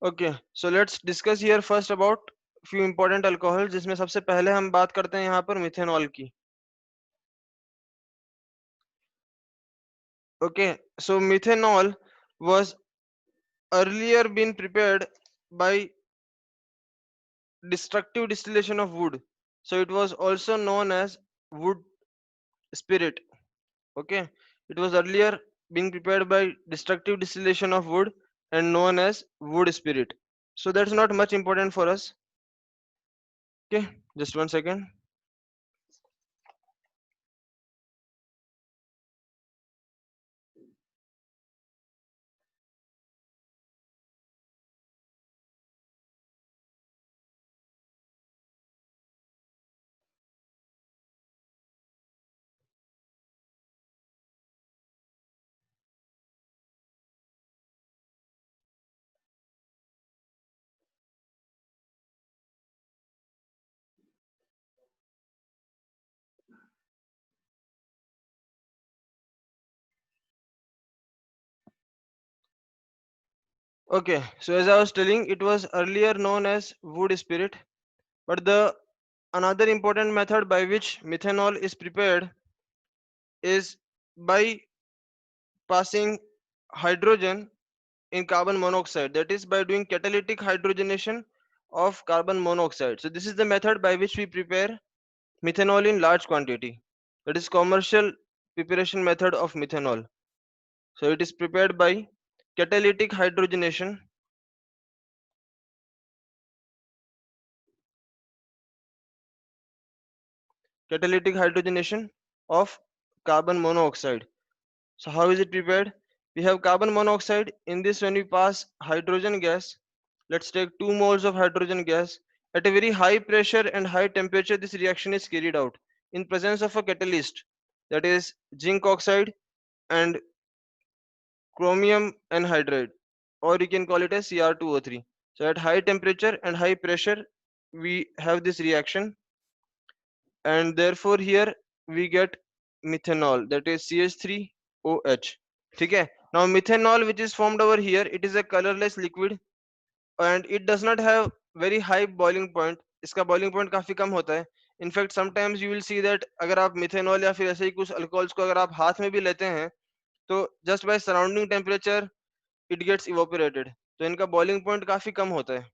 Okay, so let's discuss here first about few important alcohol, जिसमें सबसे पहले हम बात करते हैं यहाँ पर मिथेनॉल की. Okay, so methanol was earlier been prepared by destructive distillation of wood, so it was also known as wood spirit. Okay, it was earlier being prepared by destructive distillation of wood and known as wood spirit. So that's not much important for us. Okay, just 1 second. Okay, so as I was telling, it was earlier known as wood spirit, but the another important method by which methanol is prepared is by passing hydrogen in carbon monoxide, that is by doing catalytic hydrogenation of carbon monoxide. So this is the method by which we prepare methanol in large quantity. That is commercial preparation method of methanol. So it is prepared by catalytic hydrogenation of carbon monoxide. So how is it prepared? We have carbon monoxide. In this, when we pass hydrogen gas, let's take 2 moles of hydrogen gas. At a very high pressure and high temperature, this reaction is carried out in presence of a catalyst, that is zinc oxide and chromium anhydride, or you can call it as Cr2O3. So at high temperature and high pressure, we have this reaction, and therefore here we get methanol, that is CH3OH. ठीक है. Now methanol which is formed over here, it is a colorless liquid and it does not have very high boiling point. इसका boiling point काफी कम होता है. In fact sometimes you will see that अगर आप methanol या फिर ऐसे ही कुछ alcohols को अगर आप हाथ में भी लेते हैं, तो just by surrounding temperature it gets evaporated. तो इनका boiling point काफी कम होता है.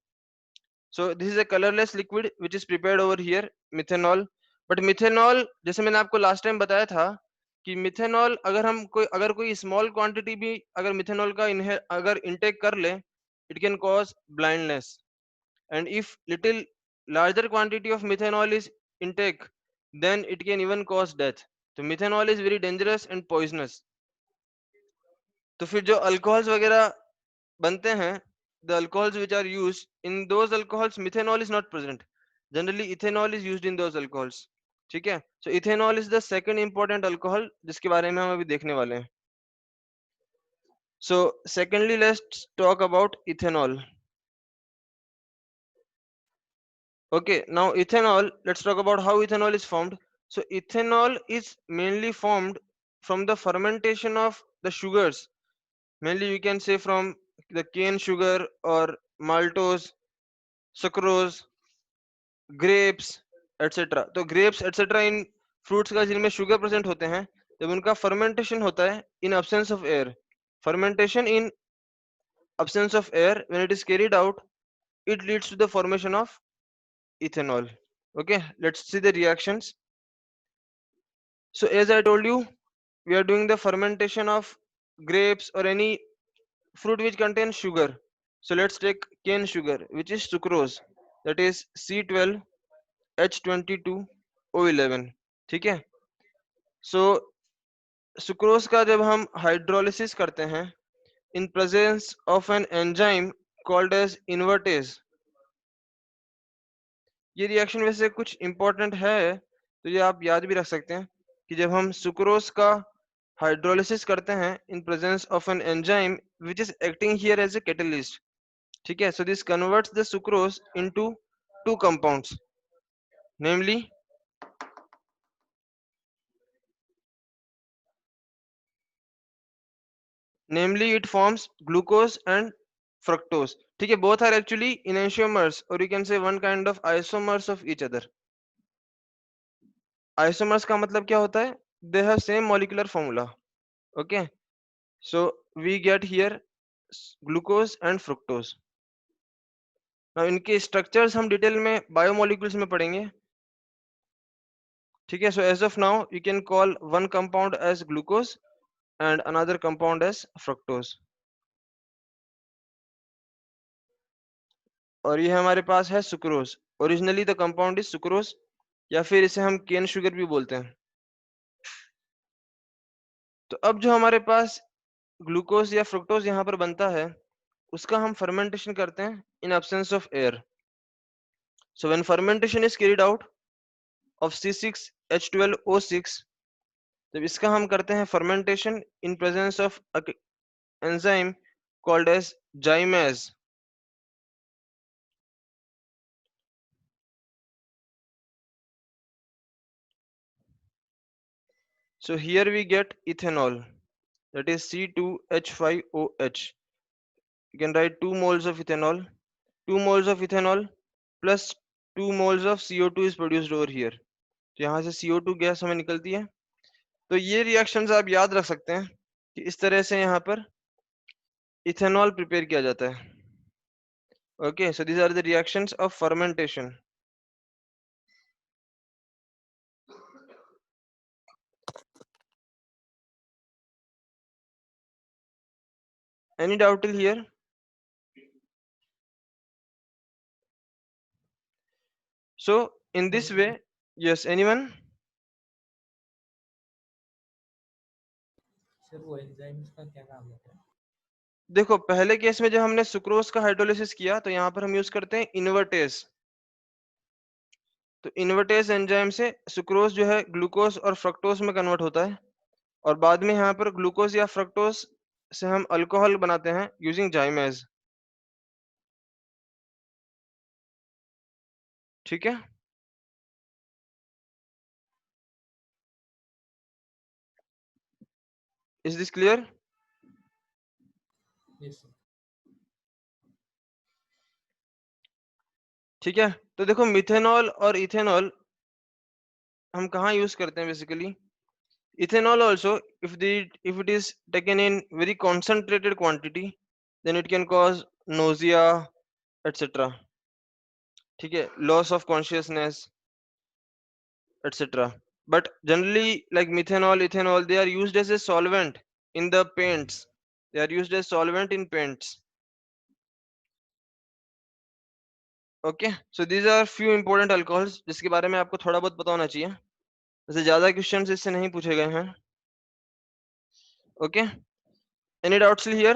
So this is a colorless liquid which is prepared over here, methanol. But methanol, जैसे मैंने आपको last time बताया था कि methanol अगर कोई small quantity भी अगर methanol का अगर intake कर ले, it can cause blindness. And if little larger quantity of methanol is intake, then it can even cause death. तो methanol is very dangerous and poisonous. तो फिर जो alcohols वगैरह बनते हैं, the alcohols which are used, in those alcohols methanol is not present. Generally ethanol is used in those alcohols. ठीक है. So ethanol is the second important alcohol जिसके बारे में हम अभी देखने वाले हैं. So secondly, let's talk about ethanol. Okay, now ethanol, let's talk about how ethanol is formed. So ethanol is mainly formed from the fermentation of the sugars. Mainly you can say from the cane sugar or maltose, sucrose, grapes etcetera. तो grapes etcetera इन fruits का जिनमें sugar present होते हैं, जब उनका fermentation होता है इन absence of air, fermentation in absence of air, when it is carried out, it leads to the formation of ethanol. Okay, let's see the reactions. So as I told you, we are doing the fermentation of grapes or any fruit which contains sugar. So let's take cane sugar, which is sucrose, that is C12H22O11. ठीक है. सो sucrose का जब हम hydrolysis करते हैं in presence of an enzyme called as invertase, ये reaction वैसे कुछ इंपॉर्टेंट है, तो ये आप याद भी रख सकते हैं कि जब हम सुक्रोज का हाइड्रोलिसिस करते हैं in presence of an enzyme which is acting here as a catalyst. ठीक है. So this converts the sucrose into two compounds, namely it forms glucose and fructose. ठीक है, both are actually enantiomers or you can say one kind of isomers of each other. Isomers का मतलब क्या होता है? They have same molecular formula. Okay, so we get here glucose and fructose. Now इनके structures हम detail में biomolecules में पढ़ेंगे. ठीक है, so as of now you can call one compound as glucose and another compound as fructose. और ये हमारे पास है sucrose. Originally the compound is sucrose, या फिर इसे हम केन शुगर भी बोलते हैं. तो अब जो हमारे पास ग्लूकोज या फ्रुक्टोज यहाँ पर बनता है, उसका हम फर्मेंटेशन करते हैं in absence of air. So when fermentation is carried out of C6H12O6, जब इसका हम करते हैं fermentation in presence of enzyme called as zymase. So here we get ethanol, that is C2H5OH. You can write 2 moles of ethanol. 2 moles of ethanol plus 2 moles of CO2 is produced over here. तो यहाँ से CO2 gas हमें निकलती है. तो ये reactions आप याद रख सकते हैं कि इस तरह से यहाँ पर इथेनॉल प्रिपेयर किया जाता है. Okay, so these are the reactions of fermentation. Any doubt till here? So in this way, yes, anyone? Sir वो एंजाइम्स का क्या नाम होता है? देखो, पहले केस में जब हमने सुक्रोज का हाइड्रोलिसिस किया तो यहाँ पर हम यूज करते हैं इन्वर्टेज. तो इन्वर्टेज एंजाइम से सुक्रोज जो है ग्लूकोज और फ्रक्टोज में कन्वर्ट होता है, और बाद में यहाँ पर ग्लूकोज या फ्रक्टोज से हम अल्कोहल बनाते हैं यूजिंग जाइमेज. ठीक है, is this clear? Yes sir. ठीक है, तो देखो मिथेनॉल और इथेनॉल हम कहाँ यूज करते हैं basically. Ethanol also if it is taken in very concentrated quantity, then it can cause nausea, etc. ठीक है, loss of consciousness, etc. But generally, like methanol, ethanol, they are used as a solvent in the paints. They are used as solvent in paints. Okay, so these are few important alcohols जिसके बारे में आपको थोड़ा बहुत पता होना चाहिए. वैसे ज्यादा क्वेश्चंस इससे नहीं पूछे गए हैं. Okay, any doubts here?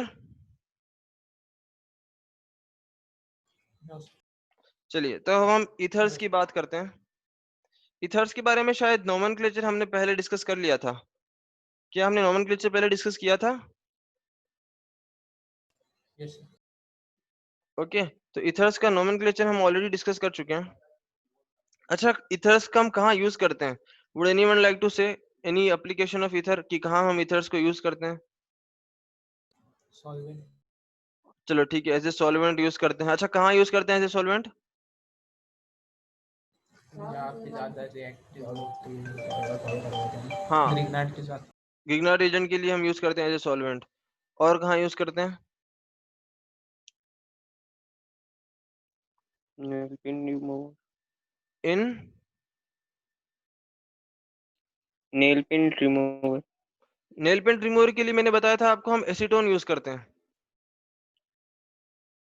No sir. चलिए, तो हम इथर्स की बात करते हैं. इथर्स के बारे में शायद नोमेनक्लेचर हमने पहले डिस्कस कर लिया था. क्या हमने नोमेनक्लेचर पहले डिस्कस किया था? Yes sir. ओके, तो इथर्स का नोमेनक्लेचर हम ऑलरेडी डिस्कस कर चुके हैं. अच्छा, इथर्स का हम कहाँ यूज करते हैं? वुड एनीवन लाइक टू से एनी एप्लीकेशन ऑफ इथर कि कहाँ हम इथर्स को यूज करते हैं? सॉल्वेंट. चलो ठीक है, एज ए सॉल्वेंट यूज करते हैं. अच्छा, कहाँ यूज करते हैं एज ए सॉल्वेंट? जहाँ पे ज्यादा रिएक्टिव होती है. हाँ, ग्रिग्नार्ड के साथ. गिग्नार्ड एजेंट के लिए हम यूज करते हैं एज ए सॉल्वेंट. और कहाँ यूज करते हैं? nail pin remover इन nail pin remover nail paint remover के लिए मैंने बताया था आपको, हम एसीटोन यूज करते हैं.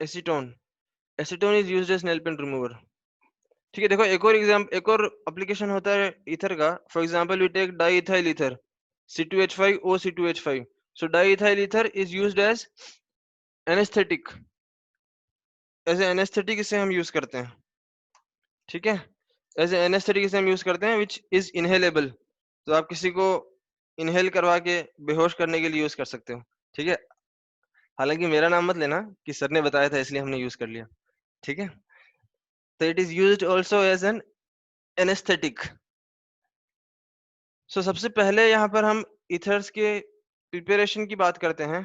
Acetone, acetone is used as nail paint remover. ठीक है, देखो एक और एप्लीकेशन होता है ईथर का. For example we take diethyl ether C2H5O C2H5. So diethyl ether is used as anaesthetic. As a anaesthetic इसे हम यूज करते हैं. ठीक है, एज ए एनेस्थेटिक इसे हम यूज करते हैं विच इज इनहेलेबल. तो आप किसी को इनहेल करवा के बेहोश करने के लिए यूज कर सकते हो. ठीक है, हालांकि मेरा नाम मत लेना कि सर ने बताया था इसलिए हमने यूज कर लिया. ठीक है, तो it is used also as an anaesthetic. सबसे पहले यहाँ पर हम इथर्स के प्रिपरेशन की बात करते हैं.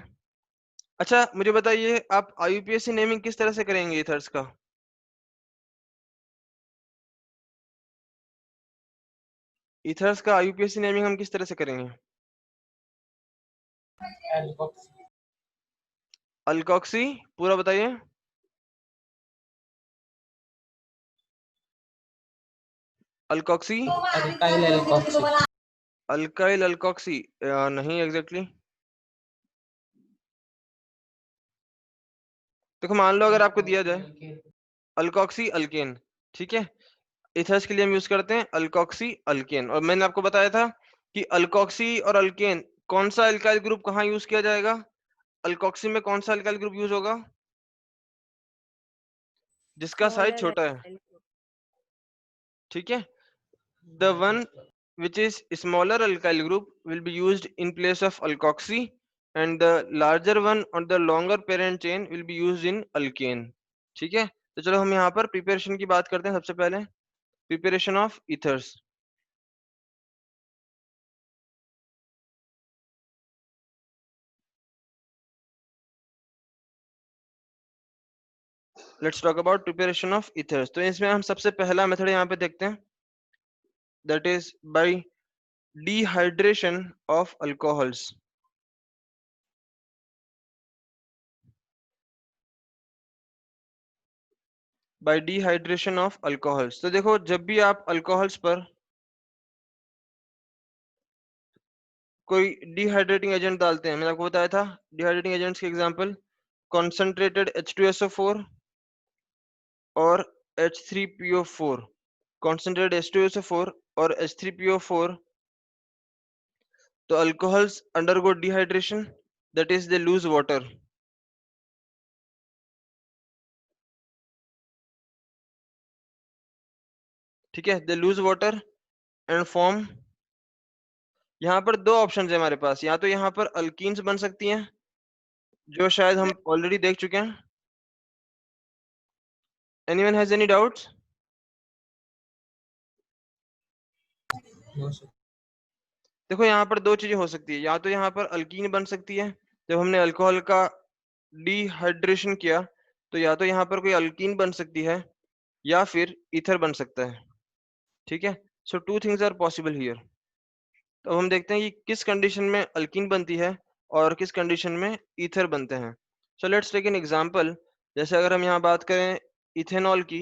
अच्छा मुझे बताइए, आप IUPAC नेमिंग किस तरह से करेंगे इथर्स का? इथर्स का IUPAC नेमिंग हम किस तरह से करेंगे? एल्कोक्सी, अल्कोक्सी, पूरा बताइए। Alkoxy, alkyl alkoxy, alkyl alkoxy, नहीं एग्जैक्टली। देखो मान लो अगर आपको दिया जाए अल्कोक्सी अल्केन, ठीक है, इथर्स के लिए हम यूज करते हैं अल्कोक्सी अल्केन, और मैंने आपको बताया था कि अल्कोक्सी और अल्केन कौन सा अल्काइल ग्रुप कहाँ यूज किया जाएगा? अल्कोक्सी में कौन सा अल्काइल ग्रुप यूज होगा? जिसका साइज Smaller छोटा है, alkyl group. ठीक है। The one which is smaller alkyl group will be used in place of alkoxy, and the larger one on the longer parent chain will be used in alkane, ठीक है। तो चलो हम यहाँ पर प्रिपरेशन की बात करते हैं। सबसे पहले preparation of ethers. Let's talk about preparation of ethers. तो इसमें हम सबसे पहला मेथड यहाँ पे देखते हैं, that is by dehydration of alcohols. Bye dehydration of alcohols. तो देखो जब भी आप अल्कोहल्स पर कोई डिहाइड्रेटिंग एजेंट डालते हैं, मैंने आपको बताया था डिहाइड्रेटिंग एजेंट्स के एग्जांपल कॉन्सेंट्रेटेड H2SO4 और H3PO4। कॉन्सेंट्रेटेड H2SO4 और H3PO4, तो alcohols undergo dehydration, that is they lose water, ठीक है, they lose water and form. यहाँ पर दो ऑप्शन है हमारे पास, या तो यहाँ पर अल्कीन्स बन सकती हैं जो शायद हम ऑलरेडी देख चुके हैं। Anyone has any doubts? देखो यहाँ पर दो चीजें हो सकती है, या तो यहाँ पर अल्कीन बन सकती है जब हमने अल्कोहल का डिहाइड्रेशन किया, तो या तो यहाँ पर कोई अल्कीन बन सकती है या फिर ईथर बन सकता है, ठीक है। So two things are possible here. तो हम देखते हैं कि किस कंडीशन में अल्कीन बनती है और किस कंडीशन में ईथर बनते हैं। So let's take an example. जैसे अगर हम यहाँ बात करें इथेनॉल की,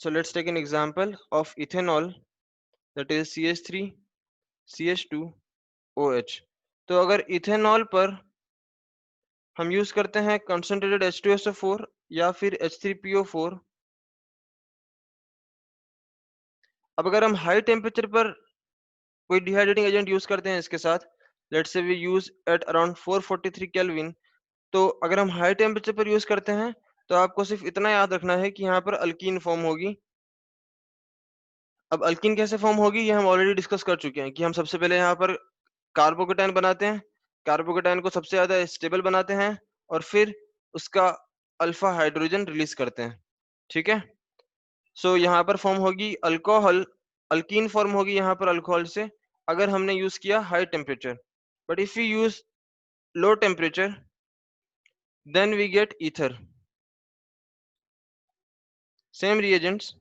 so let's take an example of ethanol, that is CH3 CH2 OH। तो अगर इथेनॉल पर हम यूज करते हैं कंसंट्रेटेड H2SO4 या फिर H3PO4, अब अगर हम हाई टेम्परेचर पर कोई डिहाइड्रेटिंग एजेंट यूज करते हैं इसके साथ, let's say we use at around 443 kelvin, तो अगर हम हाई टेम्परेचर पर यूज करते हैं तो आपको सिर्फ इतना याद रखना है कि यहाँ पर अल्कीन फॉर्म होगी। अब अल्कीन कैसे फॉर्म होगी ये हम ऑलरेडी डिस्कस कर चुके हैं कि हम सबसे पहले यहाँ पर कार्बोकेटाइन बनाते हैं, कार्बोकेटाइन को सबसे ज्यादा स्टेबल बनाते हैं और फिर उसका अल्फा हाइड्रोजन रिलीज करते हैं, ठीक है। सो यहाँ पर फॉर्म होगी अल्कोहल, अल्कीन फॉर्म होगी यहाँ पर अल्कोहल से अगर हमने यूज किया high temperature, but if you use low temperature then we get ether. Same reagents,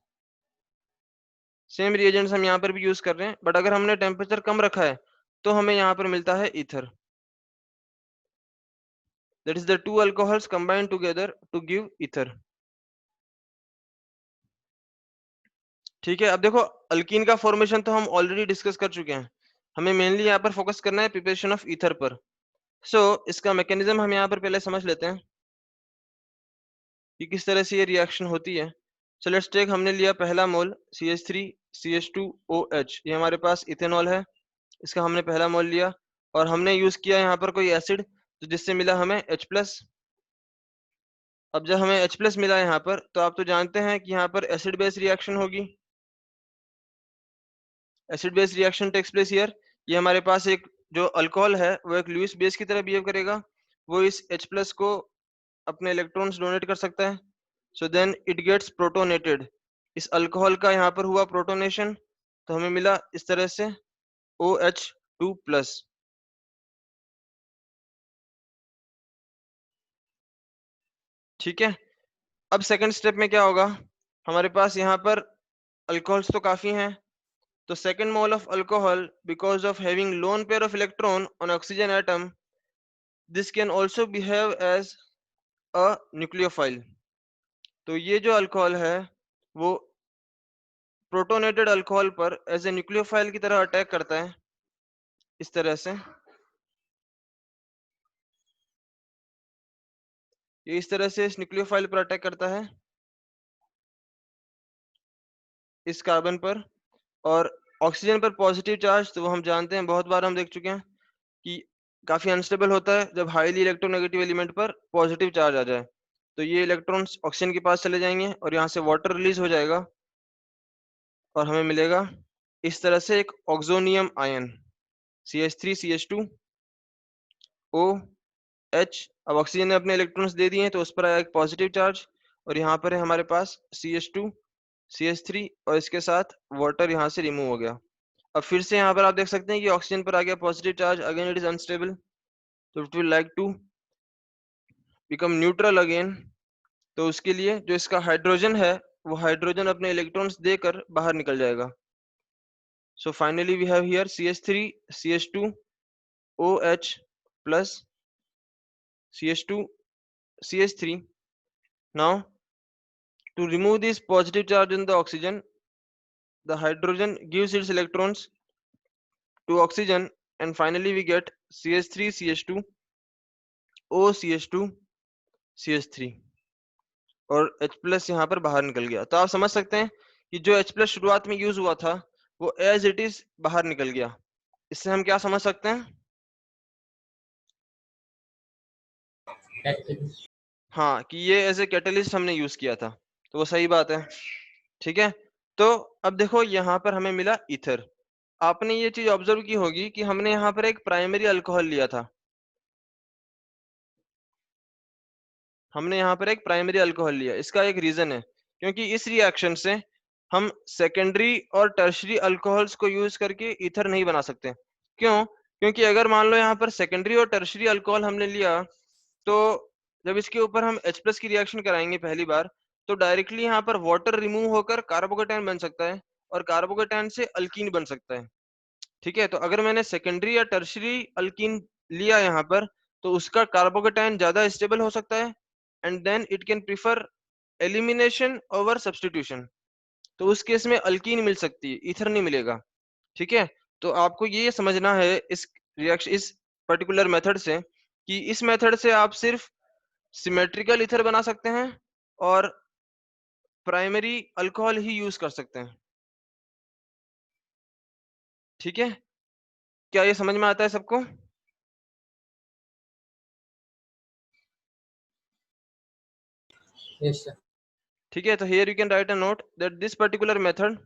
same reagents हम यहाँ पर भी यूज कर रहे हैं, बट अगर हमने टेम्परेचर कम रखा है तो हमें यहाँ पर मिलता है ether, that is the two alcohols combined together to give ether, ठीक है। अब देखो अल्कीन का फॉर्मेशन तो हम ऑलरेडी डिस्कस कर चुके हैं, हमें मेनली यहाँ पर फोकस करना है प्रिपरेशन ऑफ ईथर पर। सो इसका मैकेनिज्म हम यहाँ पर पहले समझ लेते हैं कि किस तरह से ये रिएक्शन होती है। सो लेट्स टेक, हमने लिया पहला मोल CH3 CH2OH, ये हमारे पास इथेनॉल है, इसका हमने पहला मोल लिया और हमने यूज किया यहाँ पर कोई एसिड, तो जिससे मिला हमें H+। अब जब हमें H+ मिला यहाँ पर, तो आप तो जानते हैं कि यहाँ पर एसिड बेस रिएक्शन होगी, acid base reaction takes place here. ये हमारे पास एक जो अल्कोहल है वो एक लुईस बेस की तरह बिहेव करेगा, वो इस H+ को अपने इलेक्ट्रॉन्स डोनेट कर सकता है, so then it gets protonated. इस अल्कोहल का यहाँ पर हुआ प्रोटोनेशन, तो हमें मिला इस तरह से OH2+। ठीक है, अब सेकंड स्टेप में क्या होगा, हमारे पास यहाँ पर अल्कोहल्स तो काफी हैं, तो second mole of alcohol, because of having lone pair of electron on oxygen atom, this can also behave as a nucleophile. तो ये जो अल्कोहल है वो प्रोटोनेटेड अल्कोहल पर एज ए न्यूक्लियोफाइल की तरह अटैक करता है, इस तरह से ये इस तरह से इस न्यूक्लियोफाइल पर अटैक करता है इस कार्बन पर। और ऑक्सीजन पर पॉजिटिव चार्ज तो वो हम जानते हैं, बहुत बार हम देख चुके हैं कि काफी अनस्टेबल होता है जब हाईली इलेक्ट्रोनेगेटिव एलिमेंट पर पॉजिटिव चार्ज आ जाए, तो ये इलेक्ट्रॉन्स ऑक्सीजन के पास चले जाएंगे और यहाँ से वाटर रिलीज हो जाएगा और हमें मिलेगा इस तरह से एक ऑक्सोनियम आयन CH3CH2 OH। अब ऑक्सीजन ने अपने इलेक्ट्रॉन्स दे दिए हैं तो उस पर आया एक पॉजिटिव चार्ज और यहाँ पर है हमारे पास CH2 CH3 और इसके साथ वाटर यहाँ से रिमूव हो गया। अब फिर से यहाँ पर आप देख सकते हैं कि ऑक्सीजन पर आ गया positive charge, again it is unstable, तो it will like to become neutral again. तो उसके लिए जो इसका हाइड्रोजन है वो हाइड्रोजन अपने इलेक्ट्रॉन्स देकर बाहर निकल जाएगा। So finally we have here CH3 CH2 OH plus CH2 CH3। now to remove this positive charge in the oxygen, the hydrogen gives its electrons to oxygen and finally we get CH3 CH2 OCH2 CH3 और H plus यहाँ पर बाहर निकल गया। तो आप समझ सकते हैं कि जो H प्लस शुरुआत में यूज हुआ था वो एज इट इज बाहर निकल गया। इससे हम क्या समझ सकते हैं, Catalyst. हाँ, कि ये एज ए कैटलिस्ट हमने यूज किया था, तो वो सही बात है। ठीक है, तो अब देखो यहाँ पर हमें मिला ईथर। आपने ये चीज ऑब्जर्व की होगी कि हमने यहाँ पर एक प्राइमरी अल्कोहल लिया था, हमने यहाँ पर एक प्राइमरी अल्कोहल लिया। इसका एक रीजन है, क्योंकि इस रिएक्शन से हम सेकेंडरी और टर्शरी अल्कोहल्स को यूज करके ईथर नहीं बना सकते। क्यों? क्योंकि अगर मान लो यहाँ पर सेकेंडरी और टर्शरी अल्कोहल हमने लिया तो जब इसके ऊपर हम H प्लस की रिएक्शन कराएंगे पहली बार, तो डायरेक्टली यहाँ पर वाटर रिमूव होकर कार्बोकेटायन बन सकता है और कार्बोकेटायन से अल्कीन बन सकता है। ठीक है, तो अगर मैंने सेकेंडरी या टर्शरी अल्कीन लिया यहाँ पर तो उसका कार्बोकेटायन ज्यादा स्टेबल हो सकता है and then it can prefer elimination over substitution. तो उस केस में अल्कीन मिल सकती है, ईथर नहीं मिलेगा। ठीक है, तो आपको ये समझना है इस रिएक्शन इस पर्टिकुलर मेथड से कि इस मेथड से आप सिर्फ सिमेट्रिकल ईथर बना सकते हैं और प्राइमरी अल्कोहल ही यूज कर सकते हैं। ठीक है, क्या ये समझ में आता है सबको? Yes, sir. ठीक है, तो here you can write a note that this particular method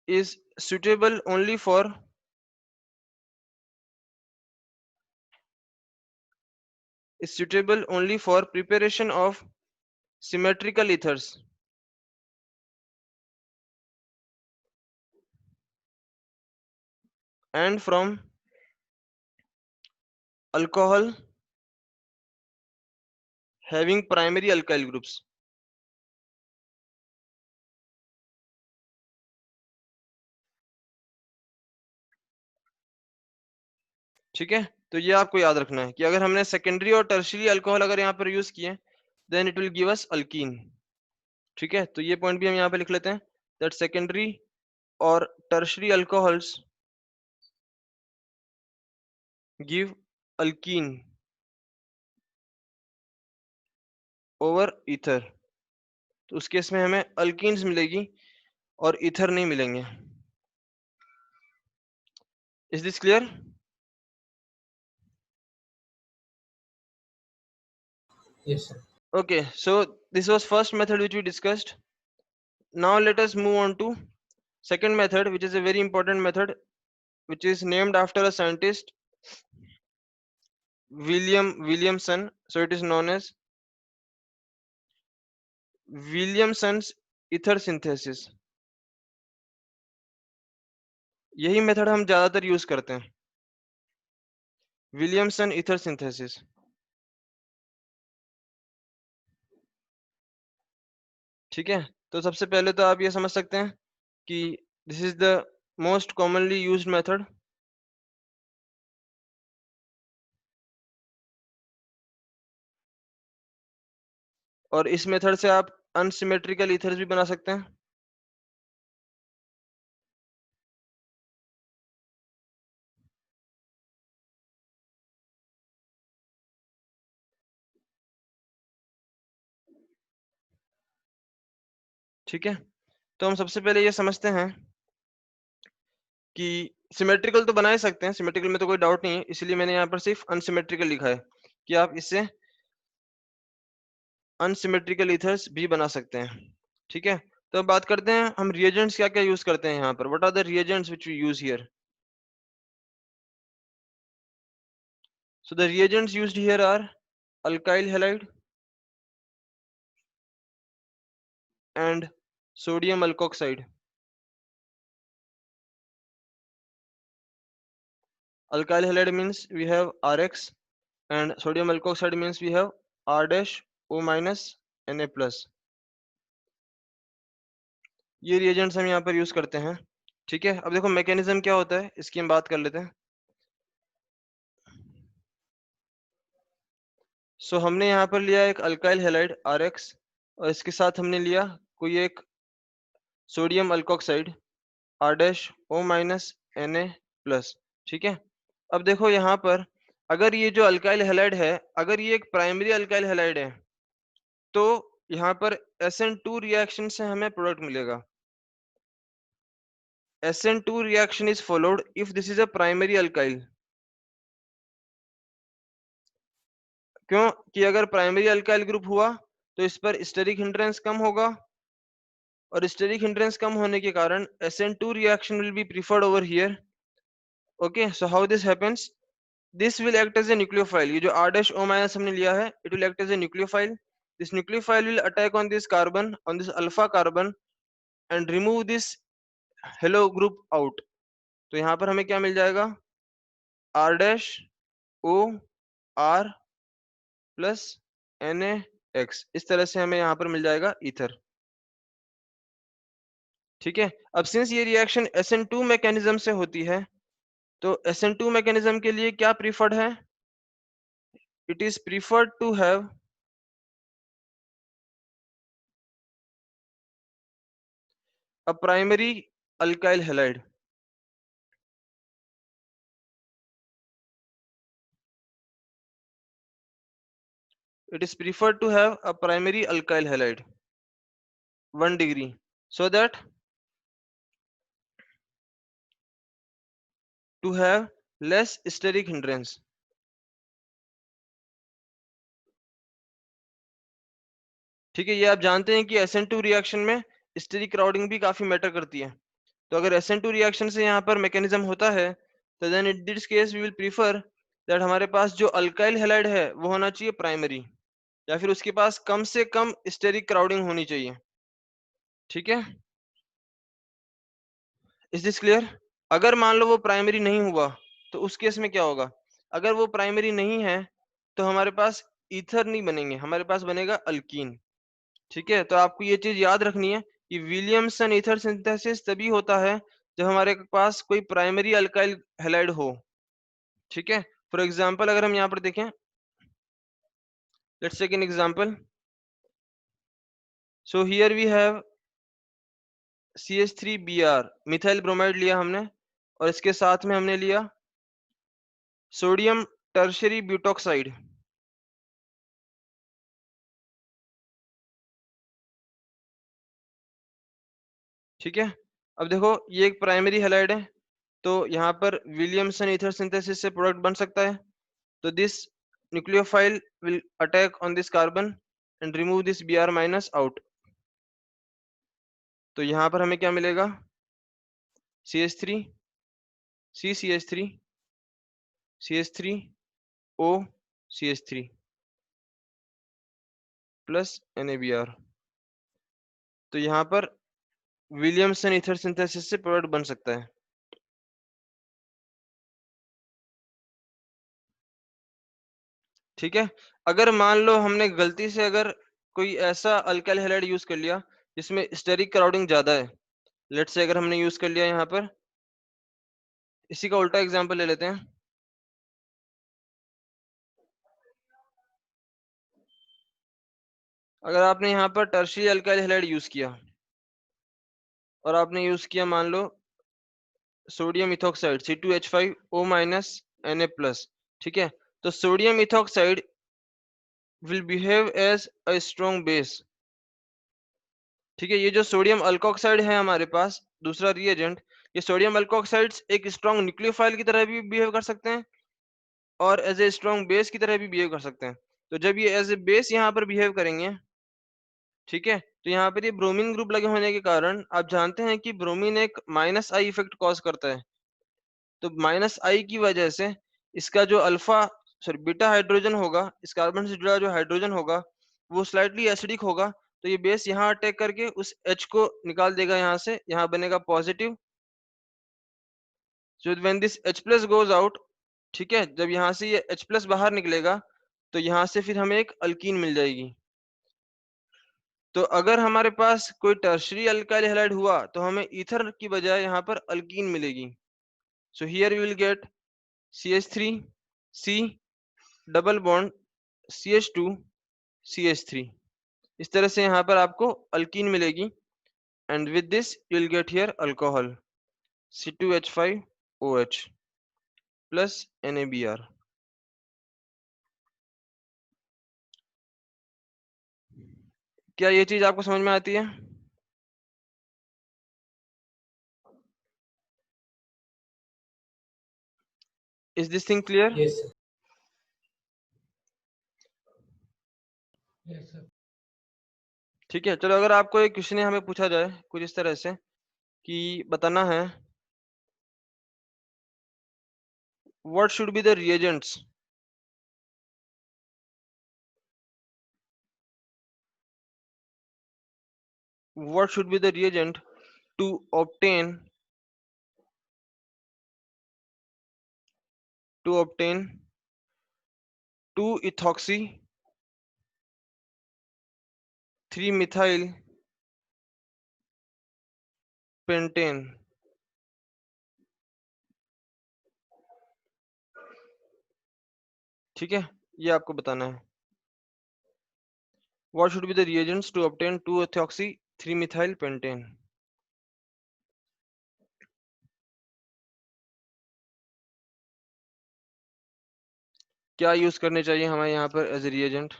is suitable only for preparation of symmetrical ethers and from alcohol having primary alkyl groups। ठीक है, तो ये आपको याद रखना है कि अगर हमने सेकेंडरी और टर्शरी अल्कोहल अगर यहाँ पर यूज किए then it will give us alkene. ठीक है, तो ये पॉइंट भी हम यहाँ पे लिख लेते हैं दैट सेकेंडरी और tertiary alcohols give alkyne over ether. तो उस केस में हमें अल्कीन्स मिलेगी और ईथर नहीं मिलेंगे। Is this clear? Yes, sir. Okay, so this was first method which we discussed. Now let us move on to second method, which is a very important method, which is named after a scientist, Williamson. So it is known as Williamson's ether synthesis। यही method हम ज्यादातर use करते हैं। Williamson ether synthesis. ठीक है, तो सबसे पहले तो आप ये समझ सकते हैं कि this is the most commonly used method. और इस मेथड से आप अनसिमेट्रिकल ईथर्स भी बना सकते हैं। ठीक है, तो हम सबसे पहले ये समझते हैं कि सिमेट्रिकल तो बना ही सकते हैं, सिमेट्रिकल में तो कोई डाउट नहीं है, इसलिए मैंने यहाँ पर सिर्फ अनसिमेट्रिकल लिखा है कि आप इससे अनसिमेट्रिकल ईथर्स भी बना सकते हैं। ठीक है, तो अब बात करते हैं हम रिएजेंट्स क्या क्या यूज करते हैं यहाँ पर। What are the reagents which we use here? So the reagents used here are alkyl halide and sodium alkoxide. Alkyl halide means we have Rx and sodium alkoxide means we have R dash O minus Na plus. ये reagents हम यहाँ पर use करते हैं। ठीक है, अब देखो मैकेनिज्म क्या होता है इसकी हम बात कर लेते हैं। सो हमने यहाँ पर लिया एक अल्काइल हैलाइड Rx और इसके साथ हमने लिया कोई एक sodium alkoxide R dash O minus Na plus। ठीक है, अब देखो यहाँ पर अगर ये जो अल्काइल हैलाइड है, अगर ये एक प्राइमरी अल्काइल हैलाइड है तो यहाँ पर SN2 रिएक्शन से हमें प्रोडक्ट मिलेगा। SN2 reaction is followed if this is a primary alkyl. क्यों कि अगर प्राइमरी अल्काइल ग्रुप हुआ तो इस पर स्टेरिक हिंड्रेंस कम होगा और स्टेरिक हिंड्रेंस कम होने के कारण SN2 reaction will be preferred over here. Okay, so how this happens? This will act as a nucleophile. ये जो R dash O minus हमने लिया है, it will act as a nucleophile. This nucleophile will attack on this carbon, on this alpha carbon, and remove this hello group out. तो यहाँ पर हमें क्या मिल जाएगा? R dash O R plus NaX। इस तरह से हमें यहाँ पर मिल जाएगा ईथर। ठीक है, अब सिंस ये रिएक्शन SN2 मैकेनिज्म से होती है तो SN2 मैकेनिज्म के लिए क्या प्रीफर्ड है? It is preferred to have a primary alkyl halide. It is preferred to have a primary alkyl halide 1 degree so that to have less steric hindrance. ठीक है, ये आप जानते हैं कि SN2 रिएक्शन में स्टेरिक क्राउडिंग भी काफी मैटर करती है। तो अगर SN2 रिएक्शन से यहाँ पर मैकेनिज्म होता है तो then in this case we will prefer that हमारे पास जो अल्काइल हैलाइड है वो होना चाहिए प्राइमरी, या फिर उसके पास कम से कम स्टेरिक क्राउडिंग होनी चाहिए। ठीक है, इज दिस क्लियर? अगर मान लो वो प्राइमरी नहीं हुआ तो उस केस में क्या होगा? अगर वो प्राइमरी नहीं है तो हमारे पास ईथर नहीं बनेंगे, हमारे पास बनेगा अल्कीन। ठीक है, तो आपको ये चीज याद रखनी है कि विलियमसन ईथर सिंथेसिस तभी होता है जब हमारे पास कोई प्राइमरी अल्काइल हैलाइड हो। ठीक है, फॉर एग्जांपल अगर हम यहाँ पर देखें, let's take an example. So here we have CH3Br methyl bromide लिया हमने और इसके साथ में हमने लिया सोडियम टर्शियरी ब्यूटॉक्साइड। ठीक है, अब देखो ये एक प्राइमरी हैलाइड है तो यहाँ पर विलियमसन ईथर सिंथेसिस से प्रोडक्ट बन सकता है। तो this nucleophile will attack on this carbon and remove this Br minus out. तो यहाँ पर हमें क्या मिलेगा? CH3 CCH3 CH3 O CH3 plus NaBr। तो यहाँ पर विलियमसन ईथर सिंथेसिस से प्रोडक्ट बन सकता है। ठीक है। अगर मान लो हमने गलती से अगर कोई ऐसा अल्काइल हैलाइड यूज कर लिया जिसमें स्टेरिक क्राउडिंग ज्यादा है, लेट्स से अगर हमने यूज कर लिया यहाँ पर, इसी का उल्टा एग्जांपल ले लेते हैं। अगर आपने यहाँ पर टर्शियरी अल्काइल हैलाइड यूज किया और आपने यूज किया मान लो सोडियम इथोक्साइड C2H5O Na+, ठीक है, तो sodium ethoxide will behave as a strong base. ठीक है, ये जो सोडियम अल्कोक्साइड है हमारे पास दूसरा रिएजेंट, ये सोडियम अल्कोक्साइड्स एक स्ट्रॉन्ग न्यूक्लियोफाइल की तरह भी बिहेव कर सकते हैं और एज ए स्ट्रॉन्ग बेस की तरह भी बिहेव कर सकते हैं। तो जब ये एज ए बेस यहाँ पर बिहेव करेंगे, ठीक है, तो यहाँ पर ये ब्रोमीन ग्रुप लगे होने के कारण आप जानते हैं कि ब्रोमीन एक -I इफेक्ट कॉज करता है। तो -I की वजह से इसका जो अल्फा सॉरी बीटा हाइड्रोजन होगा, इस कार्बन से जुड़ा जो हाइड्रोजन होगा वो स्लाइटली एसिडिक होगा, तो ये बेस यहाँ अटैक करके उस H को निकाल देगा यहाँ से, यहाँ बनेगा positive. So when this H+ goes out, ठीक है, जब यहाँ से ये H+ बाहर निकलेगा तो यहाँ से फिर हमें एक अल्कीन मिल जाएगी। तो अगर हमारे पास कोई टर्शियरी अल्काइल हैलाइड हुआ तो हमें ईथर की बजाय यहाँ पर अल्कीन मिलेगी। So here we will get CH3 C double bond CH2 CH3, इस तरह से यहाँ पर आपको अल्कीन मिलेगी। And with this you will get here alcohol C2H5OH plus NaBr। क्या ये चीज आपको समझ में आती है? Is this thing clear? Yes sir, yes sir. ठीक है, चलो अगर आपको एक क्वेश्चन हमें पूछा जाए कुछ इस तरह से कि बताना है what should be the reagents what should be the reagent to obtain 2-ethoxy 3-methyl pentane। ठीक है, ये आपको बताना है what should be the reagents to obtain 2-ethoxy 3-methyl pentane। क्या यूज करने चाहिए हमें यहाँ पर as a reagent?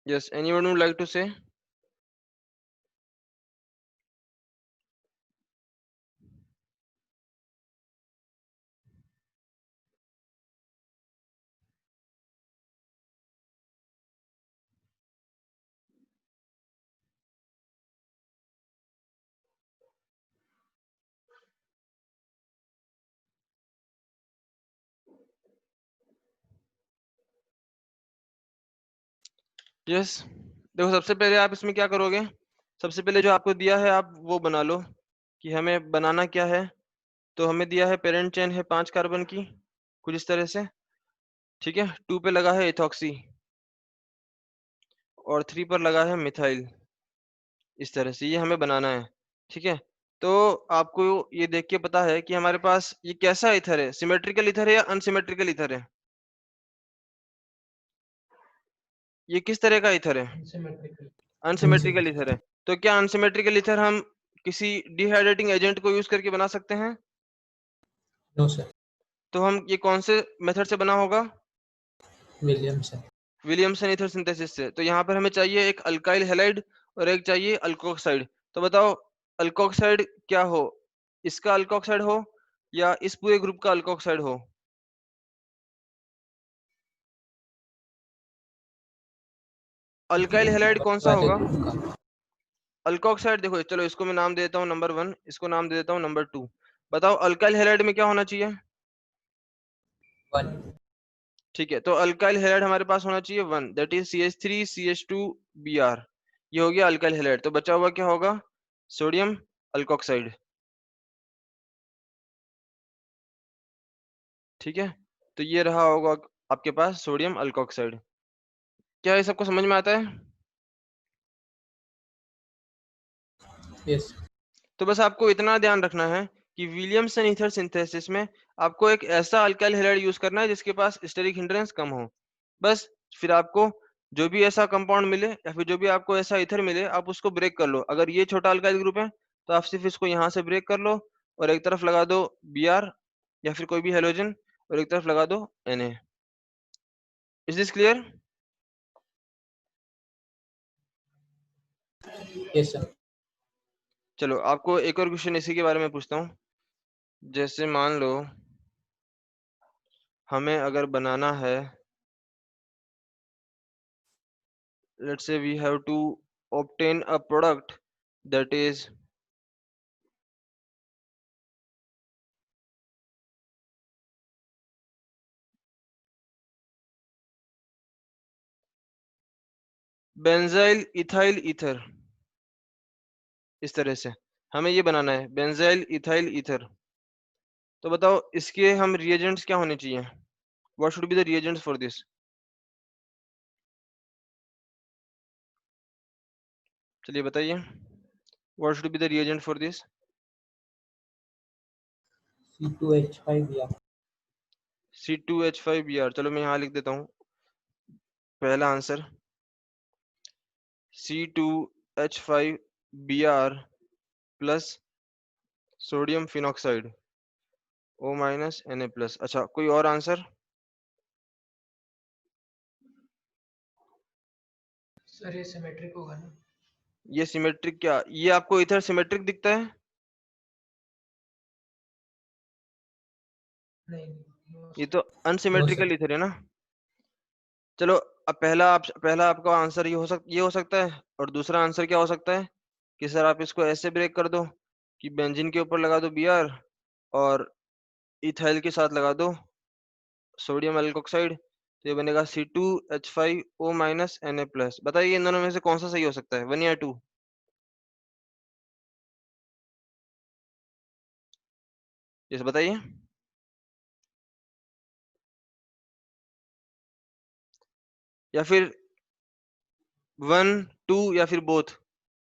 Yes, anyone would like to say? Yes, देखो सबसे पहले आप इसमें क्या करोगे, सबसे पहले जो आपको दिया है आप वो बना लो कि हमें बनाना क्या है। तो हमें दिया है पेरेंट चेन है 5 कार्बन की कुछ इस तरह से, ठीक है, 2 पे लगा है इथॉक्सी और 3 पर लगा है मिथाइल, इस तरह से ये हमें बनाना है। ठीक है, तो आपको ये देख के पता है कि हमारे पास ये कैसा इथर है, सिमेट्रिकल इथर है या अनसिमेट्रिकल इथर है? ये किस तरह का इथर है? अनसिमेट्रिकल। अनसिमेट्रिकल इथर है। तो क्या अनसिमेट्रिकल इथर हम किसी डिहाइड्रेटिंग एजेंट को यूज करके बना सकते हैं? नो सर, तो हम ये कौन से मेथड से बना होगा? विलियमसन। विलियमसन ईथर सिंथेसिस से। तो यहाँ पर हमें चाहिए एक अल्काइल हैलाइड और एक चाहिए अल्कोक्साइड। तो बताओ अल्कोक्साइड क्या हो, इसका अल्कोक्साइड हो या इस पूरे ग्रुप का अल्कोक्साइड हो? अल्काइल हैलाइड कौन सा वाले होगा? ग्रुप का। अल्कोक्साइड देखो, चलो इसको मैं नाम दे देता हूँ नंबर 1, इसको नाम दे देता हूँ नंबर 2। बताओ अल्काइल हैलाइड में क्या होना चाहिए? 1 ठीक है, तो अल्काइल हैलाइड हमारे पास होना चाहिए 1, दैट इज CH3CH2Br। ये हो गया अल्काइल हैलाइड। तो बचा हुआ क्या होगा? Sodium alkoxide. ठीक है, तो ये रहा होगा आपके पास सोडियम अल्कोक्साइड। क्या ये सबको समझ में आता है? यस तो बस आपको इतना ध्यान रखना है कि विलियमसन ईथर सिंथेसिस में आपको एक ऐसा अल्काइल हैलाइड यूज करना है जिसके पास स्टेरिक हिंड्रेंस कम हो। बस फिर आपको जो भी ऐसा कंपाउंड मिले या फिर जो भी आपको ऐसा ईथर मिले, आप उसको ब्रेक कर लो। अगर ये छोटा अल्काइल ग्रुप है तो आप सिर्फ इसको यहाँ से ब्रेक कर लो और एक तरफ लगा दो Br या फिर कोई भी हेलोजन, और एक तरफ लगा दो Na। Is this clear? Yes sir चलो आपको एक और क्वेश्चन इसी के बारे में पूछता हूँ। जैसे मान लो हमें अगर बनाना है, let's say we have to obtain a product that is benzyl ethyl ether. इस तरह से हमें ये बनाना है बेंजाइल इथाइल ईथर। तो बताओ इसके हम रिएजेंट्स क्या होने चाहिए? What should be the reagents for this? चलिए बताइए, what should be the reagent for this? C2H5 C2H5Br। चलो मैं यहाँ लिख देता हूँ पहला answer C2H5Br plus sodium phenoxide O-Na+। अच्छा, कोई और आंसर? सर ये सिमेट्रिक होगा ना? ये सिमेट्रिक क्या, ये आपको इधर सिमेट्रिक दिखता है? नहीं ये तो नो सर अनसिमेट्रिकल इथर है ना। चलो अब पहला आपका आंसर ये हो सकता है, और दूसरा आंसर क्या हो सकता है कि सर आप इसको ऐसे ब्रेक कर दो कि बेंजीन के ऊपर लगा दो Br और इथाइल के साथ लगा दो सोडियम अल्कोक्साइड, तो ये बनेगा C2H5O- बताइए इन दोनों में से कौन सा सही हो सकता है, 1 या 2? यस बताइए। या फिर 1 2 या फिर बोथ,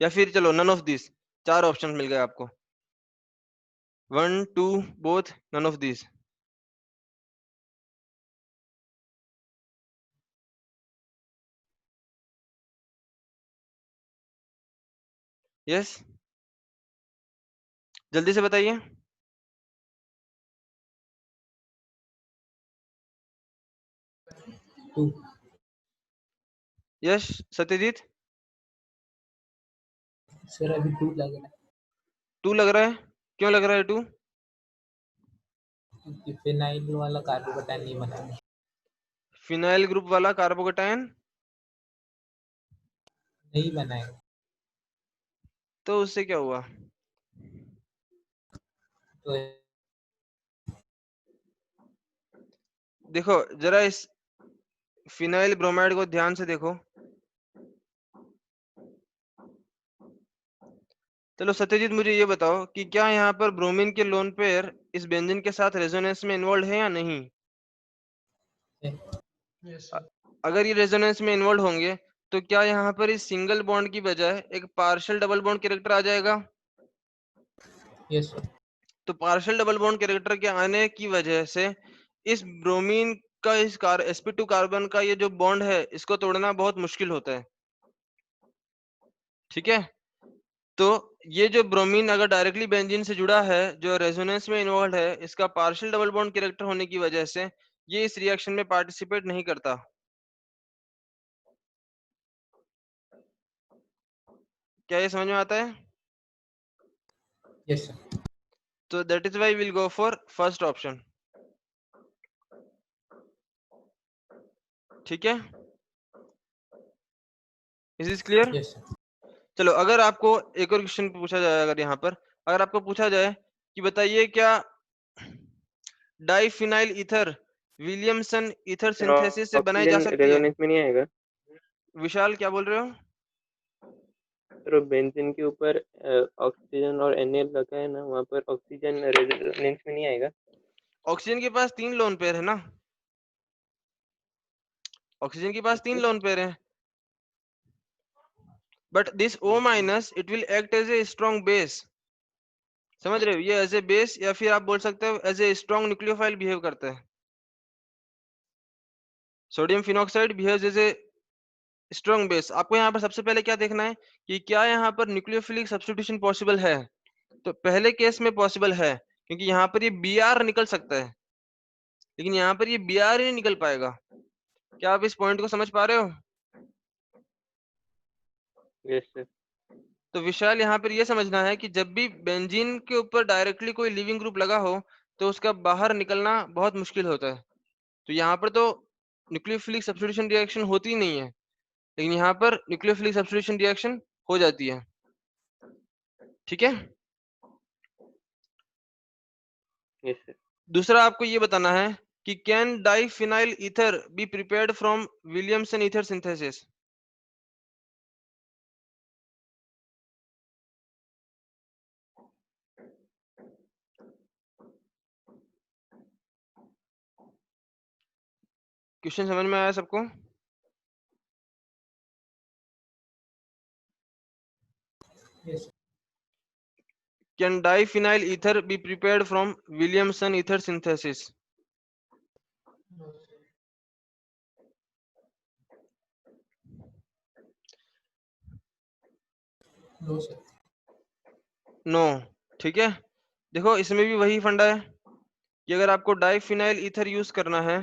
या फिर चलो नन ऑफ दिस। चार ऑप्शन मिल गए आपको, 1 2 both, none of this. Yes, जल्दी से बताइए। 2 यस सत्यजीत। सर अभी 2 लग रहा है 2 लग रहा है, क्यों लग रहा है 2? क्योंकि फिनाइल वाला कार्बोकेटाइन नहीं बना है फिनाइल ग्रुप वाला कार्बोकेटायन नहीं बना है तो उससे क्या हुआ? तो देखो जरा इस फिनाइल ब्रोमाइड को ध्यान से देखो। चलो सत्यजीत मुझे ये बताओ कि क्या यहाँ पर ब्रोमीन के लोन पेयर इस बेंजीन के साथ रेजोनेंस में इन्वॉल्व है या नहीं? यस अ- सर अगर ये रेजोनेंस में इन्वॉल्व होंगे तो क्या यहाँ पर इस सिंगल बॉन्ड की बजाय एक पार्शियल डबल बॉन्ड कैरेक्टर आ जाएगा? यस सर तो पार्शियल डबल बॉन्ड कैरेक्टर के आने की वजह से इस ब्रोमीन का इस sp2 कार्बन का ये जो बॉन्ड है इसको तोड़ना बहुत मुश्किल होता है। ठीक है, तो ये जो ब्रोमीन अगर डायरेक्टली बेंजीन से जुड़ा है जो रेजोनेंस में इन्वॉल्व है, इसका पार्शियल डबल बॉन्ड कैरेक्टर होने की वजह से ये इस रिएक्शन में पार्टिसिपेट नहीं करता। क्या ये समझ में आता है? यस सर तो that is why will go for first option. ठीक है, is this clear? Yes sir चलो अगर आपको एक और क्वेश्चन पूछा जाए, अगर यहाँ पर अगर आपको पूछा जाए कि बताइए क्या diphenyl ether Williamson ether synthesis से बनाई जा ऑक्सीजन सकती है? रेजोनेंस में नहीं आएगा? विशाल क्या बोल रहे हो? सर बेंजीन के ऊपर ऑक्सीजन और एनएल लगा है ना, वहाँ पर ऑक्सीजन रेजोनेंस में नहीं आएगा? ऑक्सीजन के पास 3 लोन पेयर है ना, ऑक्सीजन के पास 3 लोन पेयर है, but this O minus it will act as a strong base. समझ रहे हो, ये एज ए बेस या फिर आप बोल सकते हो as a strong nucleophile behave करता है। Sodium phenoxide behaves as a strong base. आपको यहाँ पर सबसे पहले क्या देखना है कि क्या यहाँ पर न्यूक्लियोफिलिक सब्स्टिट्यूशन पॉसिबल है। तो पहले केस में पॉसिबल है, क्योंकि यहाँ पर ये Br निकल सकता है, लेकिन यहाँ पर ये Br ही नहीं निकल पाएगा। क्या आप इस पॉइंट को समझ पा रहे हो? Yes sir. तो विशाल यहाँ पर ये समझना है कि जब भी बेंजीन के ऊपर डायरेक्टली कोई लिविंग ग्रुप लगा हो तो उसका बाहर निकलना बहुत मुश्किल होता है। तो यहाँ पर तो न्यूक्लियोफिलिक सब्स्टिट्यूशन रिएक्शन होती ही नहीं है, लेकिन यहाँ पर न्यूक्लियोफिलिक सब्स्टिट्यूशन रिएक्शन हो जाती है। ठीक है। Yes sir. दूसरा आपको ये बताना है कि can diphenyl ether be prepared from Williamson ether synthesis? Question समझ में आया सबको? Yes. Can diphenyl ether be prepared from Williamson ether synthesis? No. No, sir. No. ठीक है, देखो इसमें भी वही फंडा है कि अगर आपको डाइफिनाइल ईथर यूज करना है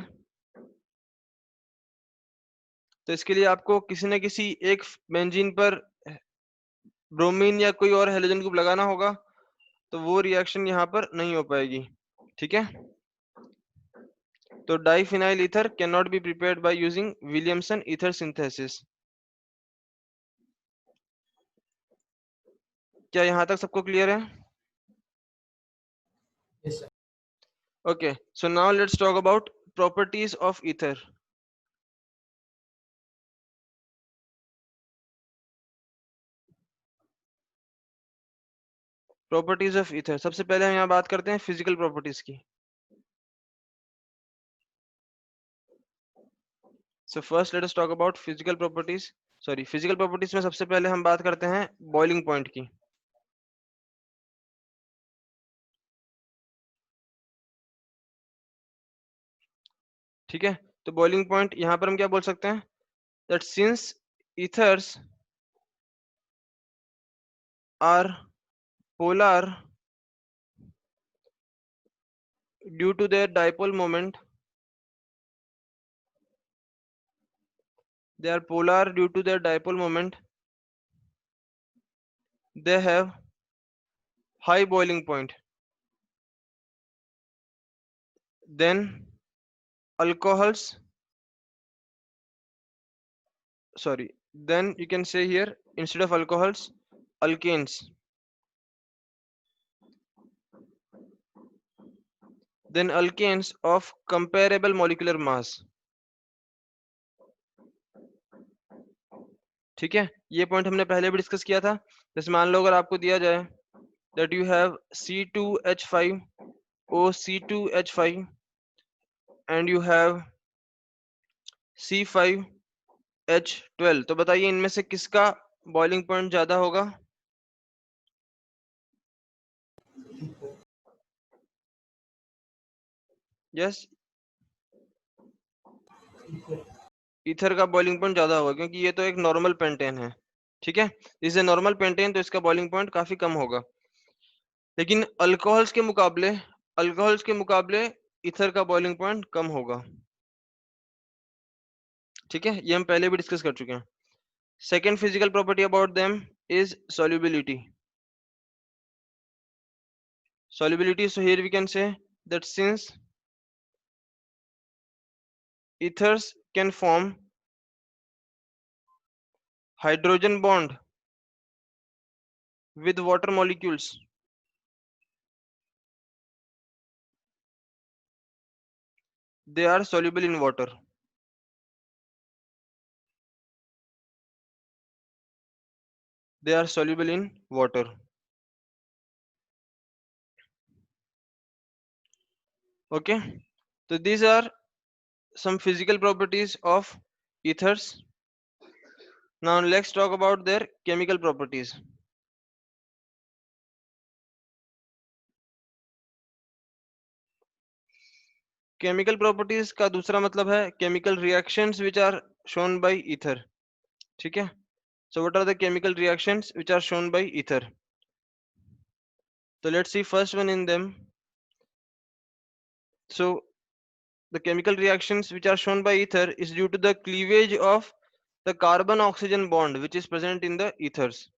तो इसके लिए आपको किसी न किसी एक बेंजीन पर ब्रोमीन या कोई और हेलोजन ग्रुप लगाना होगा, तो वो रिएक्शन यहाँ पर नहीं हो पाएगी। ठीक है, तो diphenyl ether can not be prepared by using Williamson ether synthesis. क्या यहाँ तक सबको क्लियर है? Yes, sir. Okay, so now let's talk about properties of ether. Properties of ether, सबसे पहले हम यहाँ बात करते हैं फिजिकल प्रॉपर्टीज की। So first let us talk about physical properties. Sorry, physical properties में सबसे पहले हम बात करते हैं बॉइलिंग पॉइंट की। ठीक है, तो बॉइलिंग पॉइंट यहाँ पर हम क्या बोल सकते हैं, that since ethers are polar due to their dipole moment, they are polar due to their dipole moment, they have high boiling point, then alcohols, sorry, then you can say here instead of alcohols, alkanes, then alkanes of comparable molecular mass। ठीक है, ये point हमने पहले भी discuss किया था। जैसे मान लो अगर आपको दिया जाए that you have C2H5 OC2H5 and you have C5H12, तो बताइए इनमें से किसका बॉइलिंग पॉइंट ज्यादा होगा? यस, ईथर का बॉइलिंग पॉइंट ज्यादा होगा क्योंकि ये तो एक नॉर्मल पेंटेन है। ठीक है, इस नॉर्मल पेंटेन तो इसका बॉइलिंग पॉइंट काफी कम होगा, लेकिन अल्कोहल्स के मुकाबले ईथर का बॉइलिंग पॉइंट कम होगा। ठीक है, ये हम पहले भी डिस्कस कर चुके हैं। Second physical property about them is solubility. Solubility, so here we can say that since ethers can form hydrogen bond with water molecules? They are soluble in water. They are soluble in water. Okay, so these are some physical properties of ethers. Now let's talk about their chemical properties. Chemical properties का दूसरा मतलब है chemical reactions which are shown by ether. ठीक है, so what are the chemical reactions which are shown by ether? So let's see first one in them. So the chemical reactions which are shown by ether is due to the cleavage of the carbon oxygen bond which is present in the ethers.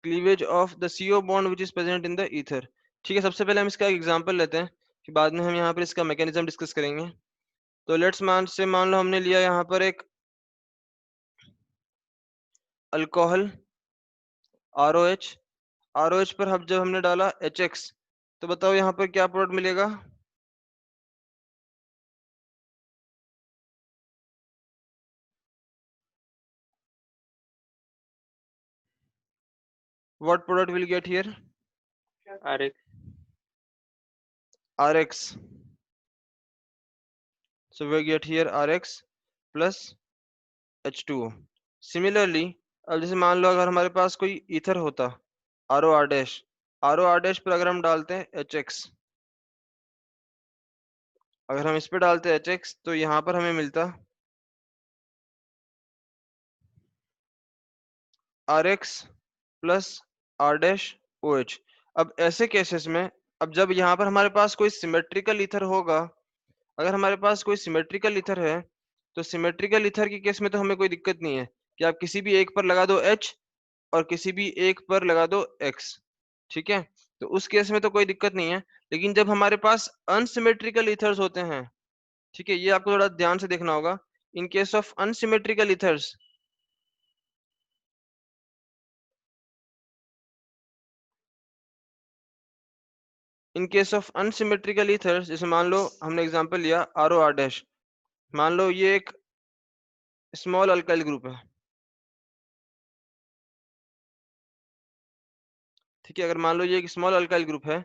Cleavage of the CO bond which is present in the ether. ठीक है, सबसे पहले हम इसका example लेते हैं कि बाद में हम यहाँ पर इसका मैकेनिज्म डिस्कस करेंगे. तो लेट्स मान लो हमने लिया यहाँ पर एक अल्कोहल ROH. ROH पर हम जब हमने डाला HX, तो बताओ यहाँ पर क्या प्रोडक्ट मिलेगा? What product will get here? RX. RX. So we get here RX plus H2O. Similarly, अब जैसे मान लो अगर हमारे पास कोई ईथर होता ROR' पर अगर हम डालते हैं HX, अगर हम इस पे डालते हैं HX तो यहाँ पर हमें मिलता RX plus R'OH. अब ऐसे केसेस में, अब जब यहाँ पर हमारे पास कोई सिमेट्रिकल ईथर होगा, अगर हमारे पास कोई सिमेट्रिकल ईथर है तो सिमेट्रिकल ईथर के केस में तो हमें कोई दिक्कत नहीं है कि आप किसी भी एक पर लगा दो H और किसी भी एक पर लगा दो X. ठीक है, तो उस केस में तो कोई दिक्कत नहीं है. लेकिन जब हमारे पास अनसिमेट्रिकल ईथर्स होते हैं, ठीक है, ये आपको थोड़ा ध्यान से देखना होगा. In case of unsymmetrical ethers, in case of unsymmetrical ethers, जैसे मान लो हमने एग्जांपल लिया ROR'. मान लो ये एक स्मॉल अल्काइल ग्रुप है. ठीक है, अगर मान लो ये एक स्मॉल अल्काइल ग्रुप है,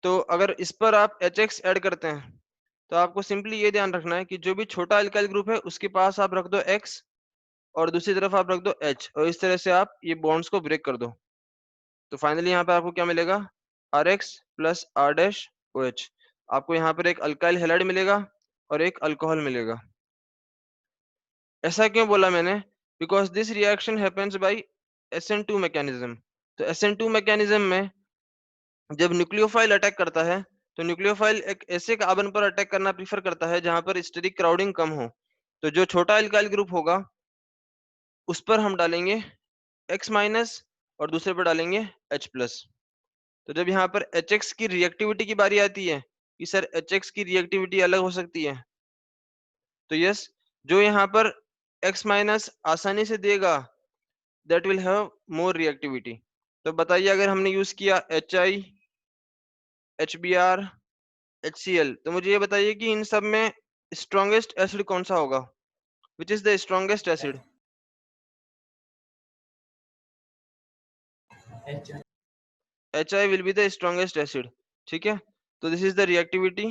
तो अगर इस पर आप HX ऐड करते हैं तो आपको सिंपली ये ध्यान रखना है कि जो भी छोटा अल्काइल ग्रुप है उसके पास आप रख दो X और दूसरी तरफ आप रख दो H, और इस तरह से आप ये बॉन्ड्स को ब्रेक कर दो. तो फाइनली यहाँ पे आपको क्या मिलेगा? RX plus R'OH. आपको यहाँ पर एक अल्काइल हैलाइड मिलेगा और एक अल्कोहल मिलेगा. ऐसा क्यों बोला मैंने? Because this reaction happens by SN2 mechanism. तो SN2 मैकेनिज्म में जब न्यूक्लियोफाइल अटैक करता है तो न्यूक्लियोफाइल एक ऐसे कार्बन पर अटैक करना प्रीफर करता है जहां पर स्टेरिक क्राउडिंग कम हो. तो जो छोटा अल्काइल ग्रुप होगा उस पर हम डालेंगे X माइनस और दूसरे पर डालेंगे H प्लस. तो जब यहाँ पर HX की रिएक्टिविटी की बारी आती है कि सर HX की रिएक्टिविटी अलग हो सकती है, तो यस, जो यहाँ पर X माइनस आसानी से देगा that will have more reactivity. तो बताइए अगर हमने यूज किया HI, HBr, HCl, तो मुझे ये बताइए कि इन सब में स्ट्रॉन्गेस्ट एसिड कौन सा होगा? Which is the strongest acid? HI will be the strongest acid. ठीक है, तो दिस इज द रिएक्टिविटी.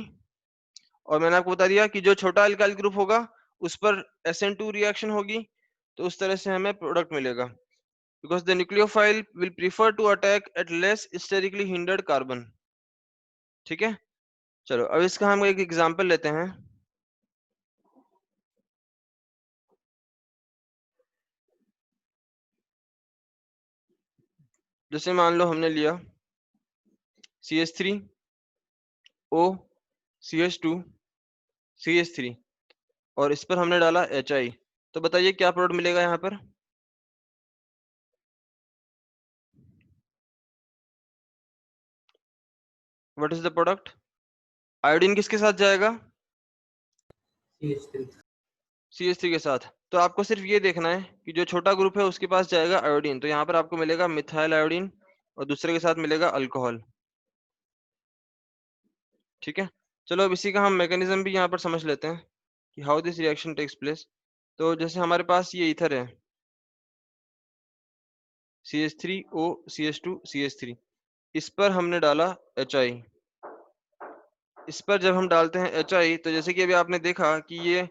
और मैंने आपको बता दिया कि जो छोटा अल्काइल ग्रुप होगा उस पर SN2 रिएक्शन होगी, तो उस तरह से हमें प्रोडक्ट मिलेगा. Because the nucleophile will prefer to attack at less sterically hindered carbon. ठीक है, चलो अब इसका हम एक एग्जांपल लेते हैं. जैसे मान लो हमने लिया CH3 O CH2 CH3 और इस पर हमने डाला HI, तो बताइए क्या प्रोडक्ट मिलेगा यहाँ पर? What is the product? Iodine किसके साथ जाएगा? CH3. CH3 के साथ। तो आपको सिर्फ ये देखना है कि जो छोटा ग्रुप है उसके पास जाएगा आयोडीन, तो यहाँ पर आपको मिलेगा मिथाइल आयोडीन और दूसरे के साथ मिलेगा अल्कोहल। ठीक है, चलो अब इसी का हम मैकेनिज्म भी यहाँ पर समझ लेते हैं कि how this reaction takes place. तो जैसे हमारे पास ये ईथर है CH3O CH2 CH3, इस पर हमने डाला HI। इस पर जब हम डालते हैं HI, तो जैसे कि अभी आपने देखा कि ये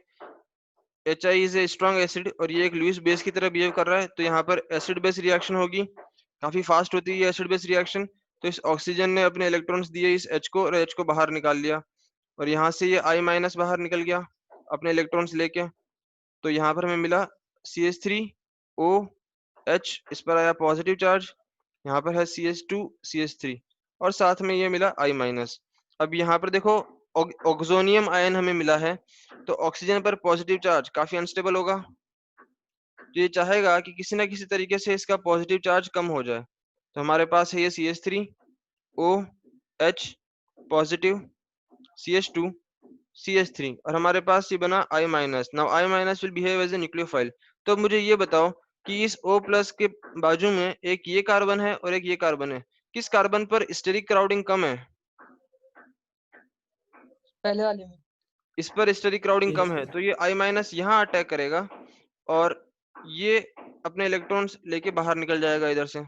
HI is a strong acid और ये एक लुईस बेस की तरह बिहेव कर रहा है, तो यहाँ पर एसिड बेस रिएक्शन होगी, काफी फास्ट होती है एसिड बेस रिएक्शन। तो इस ऑक्सीजन ने अपने इलेक्ट्रॉन्स दिए इस H को और H को बाहर निकाल लिया, और यहाँ से ये I माइनस बाहर निकल गया अपने इलेक्ट्रॉन्स लेके। तो यहाँ पर हमें मिला CH3OH, इस पर आया पॉजिटिव चार्ज, यहाँ पर है CH2 CH3 और साथ में ये मिला I माइनस। अब यहाँ पर देखो ऑक्सोनियम आयन हमें मिला है, तो ऑक्सीजन पर पॉजिटिव चार्ज काफी अनस्टेबल होगा, तो ये चाहेगा कि किसी ना किसी तरीके से इसका पॉजिटिव चार्ज कम हो जाए। तो हमारे पास है ये CH3OH पॉजिटिव, CH2 CH3 और हमारे पास ये बना I minus. Now I minus will behave as a nucleophile. तो अब मुझे ये बताओ कि इस O प्लस के बाजू में एक ये कार्बन है और एक ये कार्बन है, किस कार्बन पर स्टेरिक क्राउडिंग कम है? पहले वाले में। इस पर स्टेरिक क्राउडिंग कम है, तो ये I माइनस यहाँ अटैक करेगा और ये अपने इलेक्ट्रॉन्स लेके बाहर निकल जाएगा इधर से।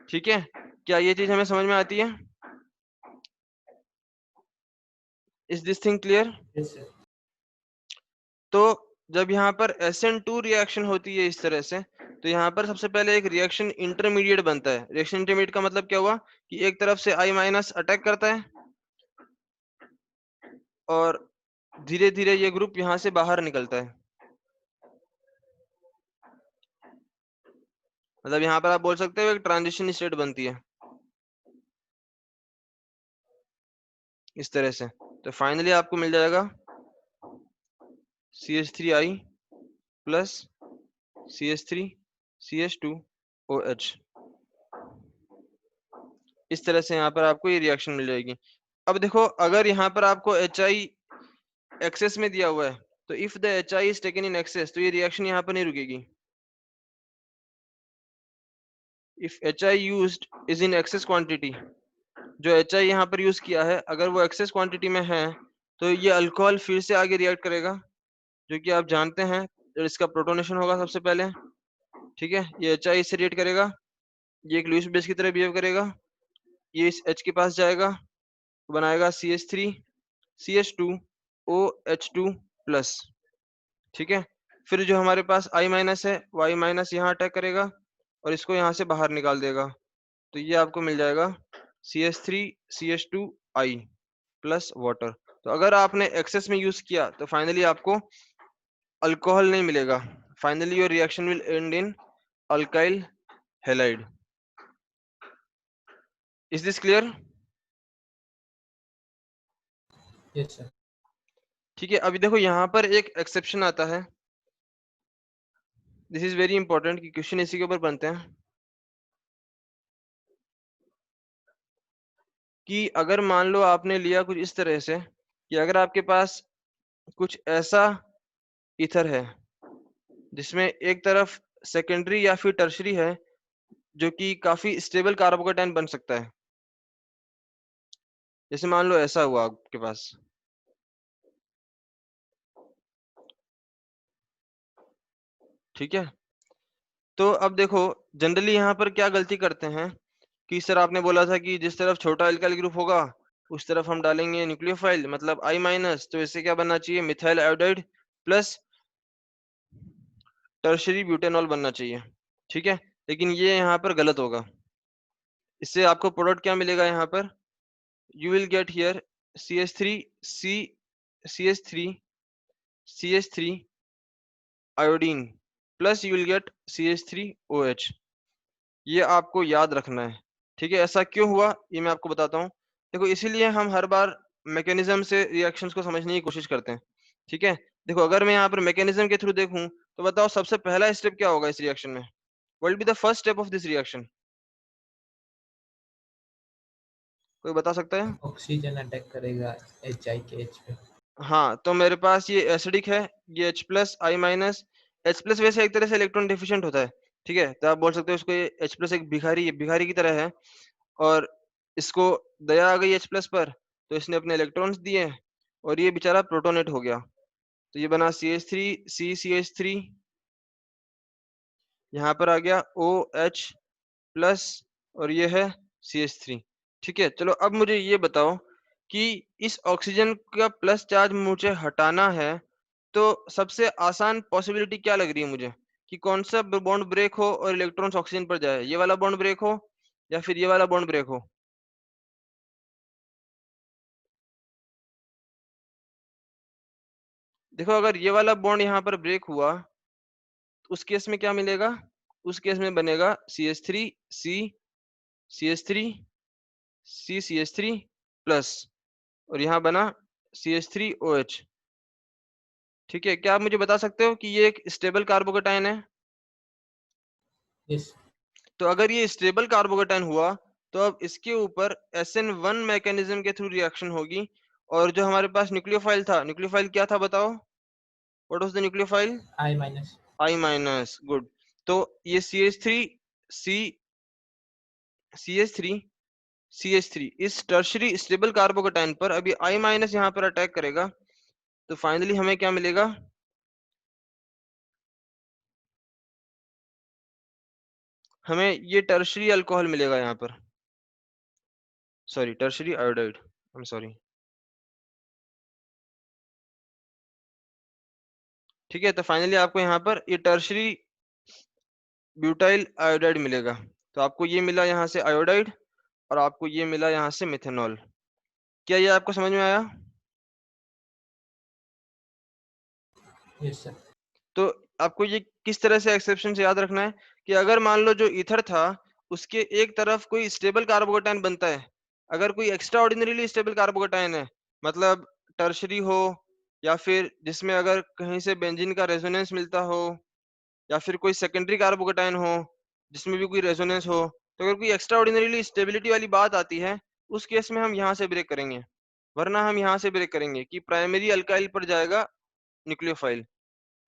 ठीक है, क्या ये चीज हमें समझ में आती है? Is this thing clear? Yes sir. तो जब यहाँ पर SN2 रिएक्शन होती है इस तरह से, तो यहाँ पर सबसे पहले एक रिएक्शन इंटरमीडिएट बनता है। रिएक्शन इंटरमीडिएट का मतलब क्या हुआ कि एक तरफ से I माइनस अटैक करता है और धीरे धीरे ये ग्रुप यहाँ से बाहर निकलता है। मतलब यहाँ पर आप बोल सकते हो एक ट्रांजिशन स्टेट बनती है इस तरह से। तो फाइनली आपको मिल जाएगा CH3I प्लस CH3 CH2OH। इस तरह से यहाँ पर आपको ये रिएक्शन मिल जाएगी। अब देखो, अगर यहाँ पर आपको HI एक्सेस में दिया हुआ है, तो if the HI is taken in excess, तो ये रिएक्शन यहाँ पर नहीं रुकेगी। If HI used is in axis quantity, जो HI यहाँ पर यूज किया है अगर वो एक्सेस क्वांटिटी में है, तो ये अल्कोहल फिर से आगे रिएक्ट करेगा, जो कि आप जानते हैं इसका प्रोटोनेशन होगा सबसे पहले। ठीक है, ये HI इससे रिएक्ट करेगा, ये एक लुईस बेस की तरह बिहेव करेगा, ये इस H के पास जाएगा, बनाएगा CH3 CH2OH2 प्लस। ठीक है, फिर जो हमारे पास I माइनस है वो I माइनस यहाँ अटैक करेगा और इसको यहाँ से बाहर निकाल देगा, तो ये आपको मिल जाएगा CH3 CH2I प्लस वाटर। तो अगर आपने एक्सेस में यूज किया तो फाइनली आपको अल्कोहल नहीं मिलेगा, finally your reaction will and in alkyl halide. Is this clear? Yes sir. ठीक है, अभी देखो यहाँ पर एक एक्सेप्शन आता है, दिस इज वेरी इंपॉर्टेंट कि क्वेश्चन इसी के ऊपर बनते हैं कि अगर मान लो आपने लिया कुछ इस तरह से कि अगर आपके पास कुछ ऐसा ईथर है जिसमें एक तरफ सेकेंडरी या फिर टर्शरी है जो कि काफी स्टेबल कार्बोकेटाइन बन सकता है, जैसे मान लो ऐसा हुआ आपके पास। ठीक है, तो अब देखो जनरली यहाँ पर क्या गलती करते हैं कि सर आपने बोला था कि जिस तरफ छोटा एल्काइल ग्रुप होगा उस तरफ हम डालेंगे न्यूक्लियोफाइल मतलब I माइनस, तो इससे क्या बनना चाहिए methyl iodide plus tertiary butanol बनना चाहिए। ठीक है, लेकिन ये यहाँ पर गलत होगा। इससे आपको प्रोडक्ट क्या मिलेगा यहाँ पर, you will get here CH3 iodine plus you will get CH3OH। ये आपको याद रखना है। ठीक है, ऐसा क्यों हुआ ये मैं आपको बताता हूँ। देखो इसीलिए हम हर बार मैकेनिज्म से रिएक्शंस को समझने की कोशिश करते हैं। ठीक है, देखो अगर मैं यहाँ पर मैकेनिज्म के थ्रू देखूं तो बताओ सबसे पहला स्टेप क्या होगा इस रिएक्शन में, what will be the first step of this reaction? कोई बता सकता है? ऑक्सीजन अटैक करेगा HI के H पे। हाँ, तो मेरे पास ये एसिडिक है, ये H प्लस आई माइनस। H प्लस वैसे एक तरह से इलेक्ट्रॉन डिफिशिएंट होता है, ठीक है, तो आप बोल सकते हो इसको ये H प्लस एक भिखारी की तरह है, और इसको दया आ गई H प्लस पर, तो इसने अपने इलेक्ट्रॉन्स दिए और ये बेचारा प्रोटोनेट हो गया। तो ये बना CH3 CCH3, यहाँ पर आ गया OH प्लस, और ये है CH3। ठीक है, चलो अब मुझे ये बताओ कि इस ऑक्सीजन का प्लस चार्ज मुझे हटाना है, तो सबसे आसान पॉसिबिलिटी क्या लग रही है मुझे, कि कौन सा बॉन्ड ब्रेक हो और इलेक्ट्रॉन्स ऑक्सीजन पर जाए, ये वाला बॉन्ड ब्रेक हो या फिर ये वाला बॉन्ड ब्रेक हो? देखो, अगर ये वाला बॉन्ड यहाँ पर ब्रेक हुआ तो उस केस में क्या मिलेगा, उस केस में बनेगा CH3 C CH3 C CH3 plus, और यहाँ बना CH3OH। ठीक है, क्या आप मुझे बता सकते हो कि ये एक स्टेबल कार्बोकेटाइन है? यस तो अगर ये स्टेबल कार्बोकेटाइन हुआ, तो अब इसके ऊपर SN1 मैकेनिज्म के थ्रू रिएक्शन होगी, और जो हमारे पास न्यूक्लियोफाइल था, न्यूक्लियोफाइल क्या था बताओ, what was the nucleophile? I minus I minus, good. तो ये CH3 CH3 CH3 इस टर्शरी स्टेबल कार्बोकेटाइन पर अभी आई माइनस यहाँ पर अटैक करेगा, तो फाइनली हमें क्या मिलेगा, हमें ये टर्शरी अल्कोहल मिलेगा यहाँ पर, sorry tertiary iodide, I am sorry. ठीक है, तो फाइनली आपको यहाँ पर ये टर्शरी ब्यूटाइल आयोडाइड मिलेगा। तो आपको ये मिला यहाँ से आयोडाइड, और आपको ये मिला यहाँ से मिथेनॉल। क्या ये आपको समझ में आया? यस सर तो आपको ये किस तरह से एक्सेप्शन से याद रखना है, कि अगर मान लो जो ईथर था उसके एक तरफ कोई स्टेबल कार्बोकेटाइन बनता है, अगर कोई एक्स्ट्रा ऑर्डिनरीली स्टेबल कार्बोकेटाइन है, मतलब टर्शरी हो, या फिर जिसमें अगर कहीं से बेंजीन का रेजोनेंस मिलता हो, या फिर कोई सेकेंडरी कार्बोकेटाइन हो जिसमें भी कोई रेजोनेंस हो, तो अगर कोई एक्स्ट्रा ऑर्डिनरीली स्टेबिलिटी वाली बात आती है, उस केस में हम यहाँ से ब्रेक करेंगे, वरना हम यहाँ से ब्रेक करेंगे कि प्राइमरी अल्काइल पर जाएगा न्यूक्लियोफाइल,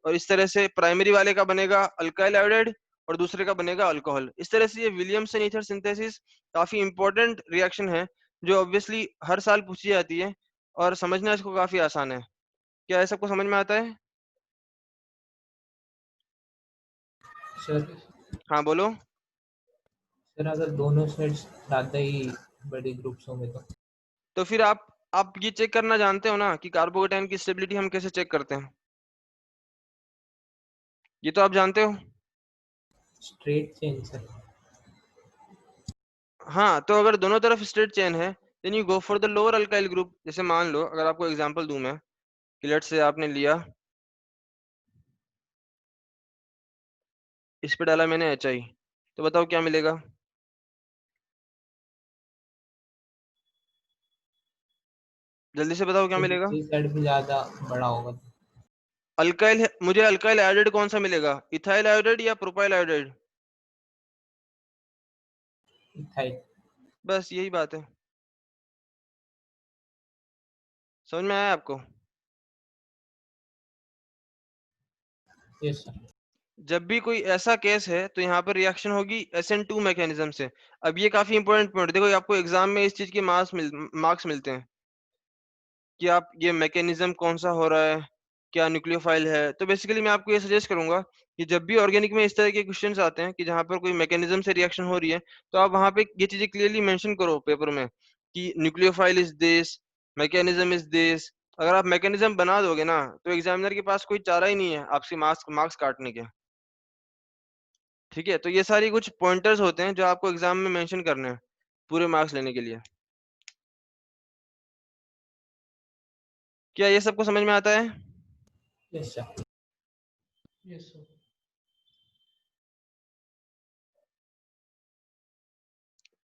और इस तरह से प्राइमरी वाले का बनेगा अल्काइल आयोडाइड और दूसरे का बनेगा अल्कोहल। इस तरह से ये विलियमसन ईथर सिंथेसिस काफी इंपॉर्टेंट रिएक्शन है, जो ऑब्वियसली हर साल पूछी जाती है, और समझना इसको काफी आसान है। क्या ये सबको समझ में आता है? सर हाँ बोलो। सर अगर दोनों साइड्स ज़्यादा ही बड़ी ग्रुप्स होंगे तो तो फिर आप ये चेक करना जानते हो ना कि कार्बोकेटाइन की स्टेबिलिटी हम कैसे चेक करते हैं, ये तो आप जानते हो। स्ट्रेट चेन सर हाँ, तो अगर दोनों तरफ स्ट्रेट चेन है, then you go for the lower alkyl group. जैसे मान लो, अगर आपको एग्जांपल दूं मैं, कि लेट्स से आपने लिया, इस पे डाला मैंने HI, तो बताओ क्या मिलेगा? जल्दी से बताओ क्या सर मिलेगा? दूसरी साइड भी ज़्यादा बड़ा होगा अल्काइल मुझे अल्काइल आयोडाइड कौन सा मिलेगा, इथाइल आयोडाइड या प्रोपाइल आयोडाइड? इथाइल बस यही बात है, समझ में आया आपको? यस सर जब भी कोई ऐसा केस है तो यहाँ पर रिएक्शन होगी SN2 मैकेनिज्म से। अब ये काफी इंपॉर्टेंट पॉइंट, देखो आपको एग्जाम में इस चीज के मार्क्स मिलते हैं, कि आप ये मैकेनिज्म कौन सा हो रहा है, क्या न्यूक्लियोफाइल है। तो बेसिकली मैं आपको ये सजेस्ट करूंगा कि जब भी ऑर्गेनिक में इस तरह के क्वेश्चंस आते हैं कि जहाँ पर कोई मैकेनिज्म से रिएक्शन हो रही है, तो आप वहाँ पे ये चीजें क्लियरली मेंशन करो पेपर में, कि nucleophile is this, mechanism is this. अगर आप मैकेनिज्म बना दोगे ना, तो एग्जामिनर के पास कोई चारा ही नहीं है आपसे मार्क्स मार्क्स काटने के। ठीक है, तो ये सारी कुछ पॉइंटर्स होते हैं जो आपको एग्जाम में मेंशन करने हैं पूरे मार्क्स लेने के लिए। क्या ये सबको समझ में आता है? Yes sir yes sir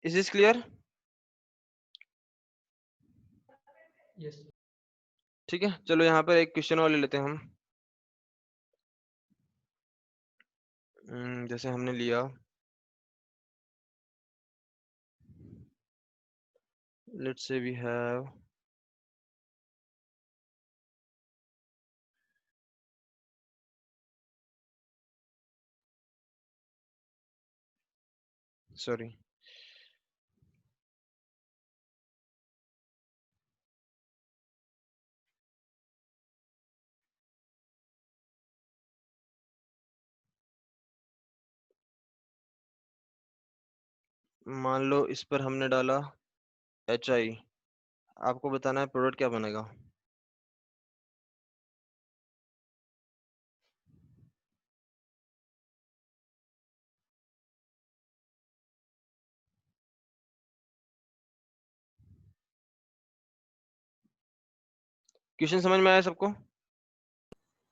is this clear? Yes ठीक है, चलो यहाँ पर एक क्वेश्चन और ले लेते हैं हम। जैसे हमने लिया, let's say we have sorry. मान लो इस पर हमने डाला HI, आपको बताना है प्रोडक्ट क्या बनेगा। क्वेश्चन समझ में आया सबको?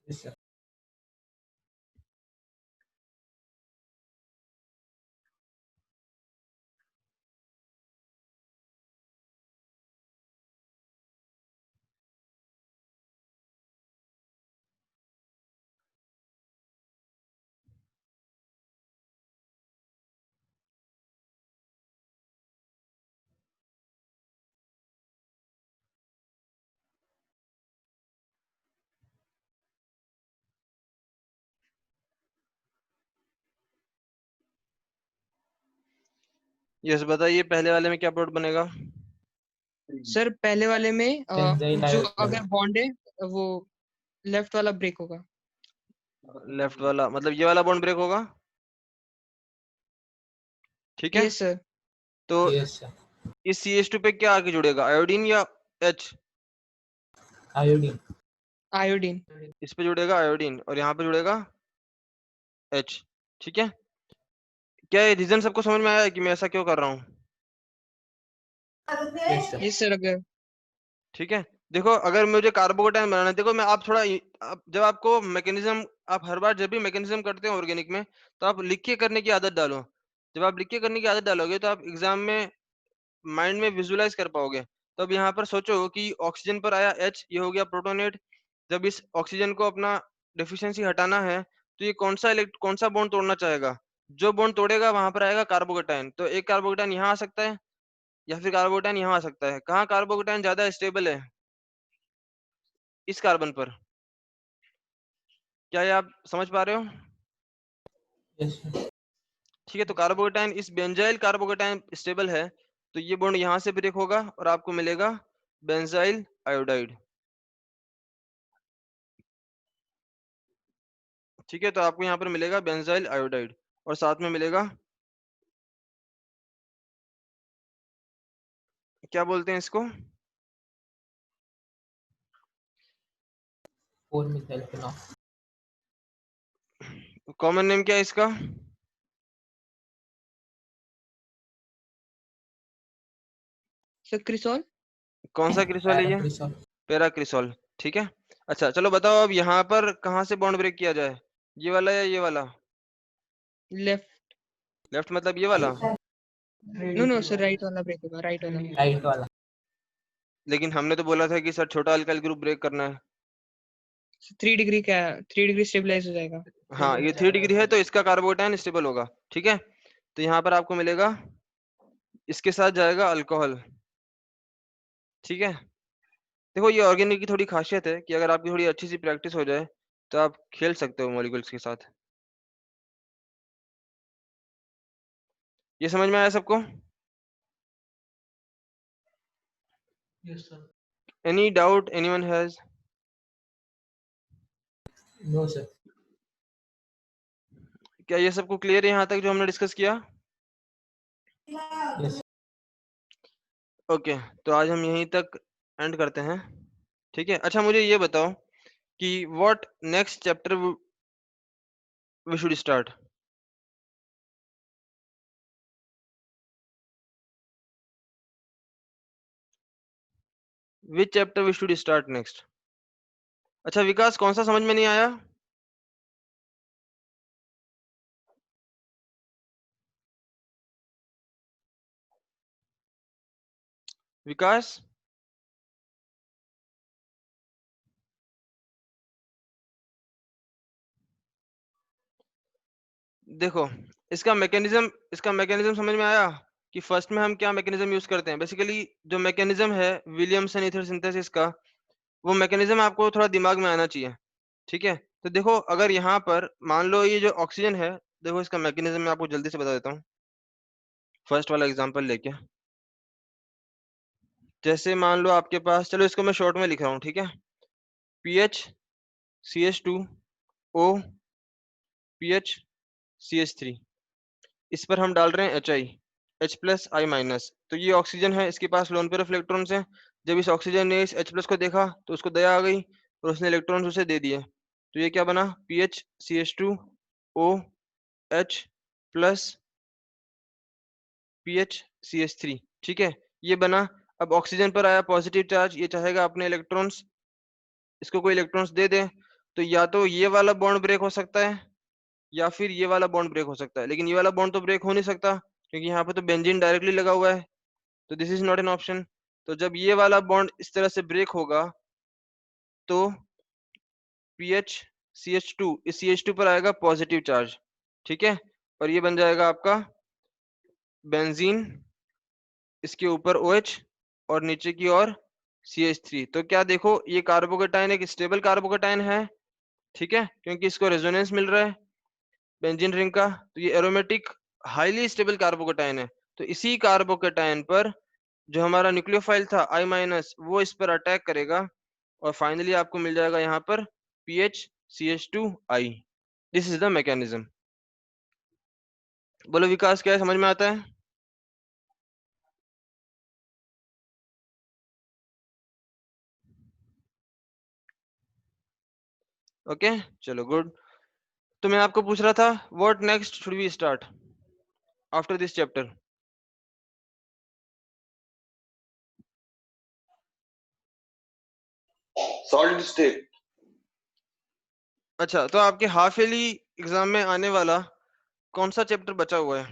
Yes, sir. यस बताइए, पहले वाले में क्या प्रोडक्ट बनेगा? सर पहले वाले में Benzyl जो iodide. अगर बॉन्ड है वो लेफ्ट वाला ब्रेक होगा। लेफ्ट वाला मतलब ये वाला बॉन्ड ब्रेक होगा, ठीक है। Yes sir. तो Yes, sir. इस CH2 पे क्या आके जुड़ेगा, आयोडीन या H? Iodine. आयोडीन। इस पे जुड़ेगा आयोडीन और यहाँ पे जुड़ेगा H, ठीक है। क्या ये रीजन सबको समझ में आया है कि मैं ऐसा क्यों कर रहा हूँ? Yes, sir. Yes sir. अगर ठीक है, देखो अगर मुझे कार्बोकेटाइन बनाना है, देखो मैं आप थोड़ा जब आपको मैकेनिज्म, आप हर बार जब भी मैकेनिज्म करते हैं ऑर्गेनिक में, तो आप लिख के करने की आदत डालो। जब आप लिख के करने की आदत डालोगे तो आप एग्जाम में माइंड में विजुअलाइज कर पाओगे। तो अब यहाँ पर सोचो कि ऑक्सीजन पर आया H, ये हो गया प्रोटोनेट। जब इस ऑक्सीजन को अपना डेफिशिएंसी हटाना है तो ये कौन सा बॉन्ड तोड़ना चाहेगा? जो बॉन्ड तोड़ेगा वहां पर आएगा कार्बोकेटाइन। तो एक कार्बोकेटाइन यहाँ आ सकता है या फिर कार्बोकेटाइन यहाँ आ सकता है। कहाँ कार्बोकेटाइन ज्यादा स्टेबल है? इस कार्बन पर। क्या ये आप समझ पा रहे हो? Yes, sir. ठीक है, तो कार्बोकेटाइन, इस बेंजाइल कार्बोकेटाइन स्टेबल है, तो ये बॉन्ड यहाँ से ब्रेक होगा और आपको मिलेगा बेंजाइल आयोडाइड। ठीक है, तो आपको यहाँ पर मिलेगा बेंजाइल आयोडाइड और साथ में मिलेगा, क्या बोलते हैं इसको? 4-methylphenol. कॉमन नेम क्या है इसका? Sir cresol. कौन सा क्रिसोल है ये? Paracrisol. पैराक्रिसोल, ठीक है। अच्छा चलो बताओ, अब यहाँ पर कहाँ से बॉन्ड ब्रेक किया जाए, ये वाला या ये वाला? लेफ्ट। लेफ्ट मतलब ये वाला? नो नो सर, राइट वाला ब्रेक होगा, राइट वाला। Right वाला. लेकिन हमने तो बोला था कि सर छोटा अल्काइल ग्रुप ब्रेक करना है। 3 डिग्री क्या, 3 डिग्री स्टेबलाइज हो जाएगा। हाँ, ये 3 डिग्री है तो इसका कार्बोकेटाइन स्टेबल होगा, ठीक है। तो यहाँ पर आपको मिलेगा, इसके साथ जाएगा अल्कोहल, ठीक है। देखो ये ऑर्गेनिक की थोड़ी खासियत है कि अगर आपकी थोड़ी अच्छी सी प्रैक्टिस हो जाए तो आप खेल सकते हो मॉलिक्यूल्स के साथ। ये समझ में आया सबको? Yes, sir. Any doubt anyone has? No, sir. क्या ये सबको क्लियर है यहाँ तक जो हमने डिस्कस किया? Yes. ओके, तो आज हम यहीं तक एंड करते हैं, ठीक है। अच्छा मुझे ये बताओ कि what next chapter we should start? Which chapter we should start next? अच्छा विकास, कौन सा समझ में नहीं आया? विकास, देखो इसका मैकेनिज्म समझ में आया कि फर्स्ट में हम क्या मैकेनिज्म यूज करते हैं। बेसिकली जो मैकेनिज्म है विलियमसन ईथर सिंथेसिस का, वो मैकेनिज्म आपको थोड़ा दिमाग में आना चाहिए, ठीक है। तो देखो अगर यहाँ पर मान लो ये जो ऑक्सीजन है, देखो इसका मैकेनिज्म मैं आपको जल्दी से बता देता हूँ। फर्स्ट वाला एग्जांपल लेके, जैसे मान लो आपके पास, चलो इसको मैं शॉर्ट में लिख रहा हूँ, ठीक है, पीएच CH2O पीएच CH3, इस पर हम डाल रहे हैं H+I-, तो ये ऑक्सीजन है, इसके पास लोन पेयर ऑफ इलेक्ट्रॉन्स हैं। जब इस ऑक्सीजन ने इस H+ को देखा तो उसको दया आ गई और उसने इलेक्ट्रॉन्स उसे दे दिए, तो ये क्या बना, PHCH2OH प्लस PHCH3, ठीक है, ये बना। अब ऑक्सीजन पर आया पॉजिटिव चार्ज, ये चाहेगा अपने इलेक्ट्रॉन्स, इसको कोई इलेक्ट्रॉन्स दे दे, तो या तो ये वाला बॉन्ड ब्रेक हो सकता है या फिर ये वाला बॉन्ड ब्रेक हो सकता है, लेकिन ये वाला बॉन्ड तो ब्रेक हो नहीं सकता क्योंकि यहाँ पे तो बेंजीन डायरेक्टली लगा हुआ है, तो this is not an option. तो जब ये वाला बॉन्ड इस तरह से ब्रेक होगा तो PHCH2, इस CH2 पर आएगा पॉजिटिव चार्ज, ठीक है, और ये बन जाएगा आपका बेंजीन, इसके ऊपर OH और नीचे की ओर CH3। तो क्या देखो, ये कार्बोकेटाइन एक स्टेबल कार्बोकेटाइन है, ठीक है, क्योंकि इसको रेजोनेंस मिल रहा है बेंजीन रिंग का, तो ये एरोमेटिक हाईली स्टेबल कार्बोकेटाइन है। तो इसी कार्बोकेटाइन पर जो हमारा न्यूक्लियोफाइल था I-, वो इस पर अटैक करेगा और फाइनली आपको मिल जाएगा यहाँ पर PHCH2I। This is the mechanism. बोलो विकास, क्या है, समझ में आता है? ओके, चलो गुड। तो मैं आपको पूछ रहा था, what next should we start after this chapter? Solid state. अच्छा, तो आपके हाफ ईयरली एग्जाम में आने वाला कौन सा चैप्टर बचा हुआ है?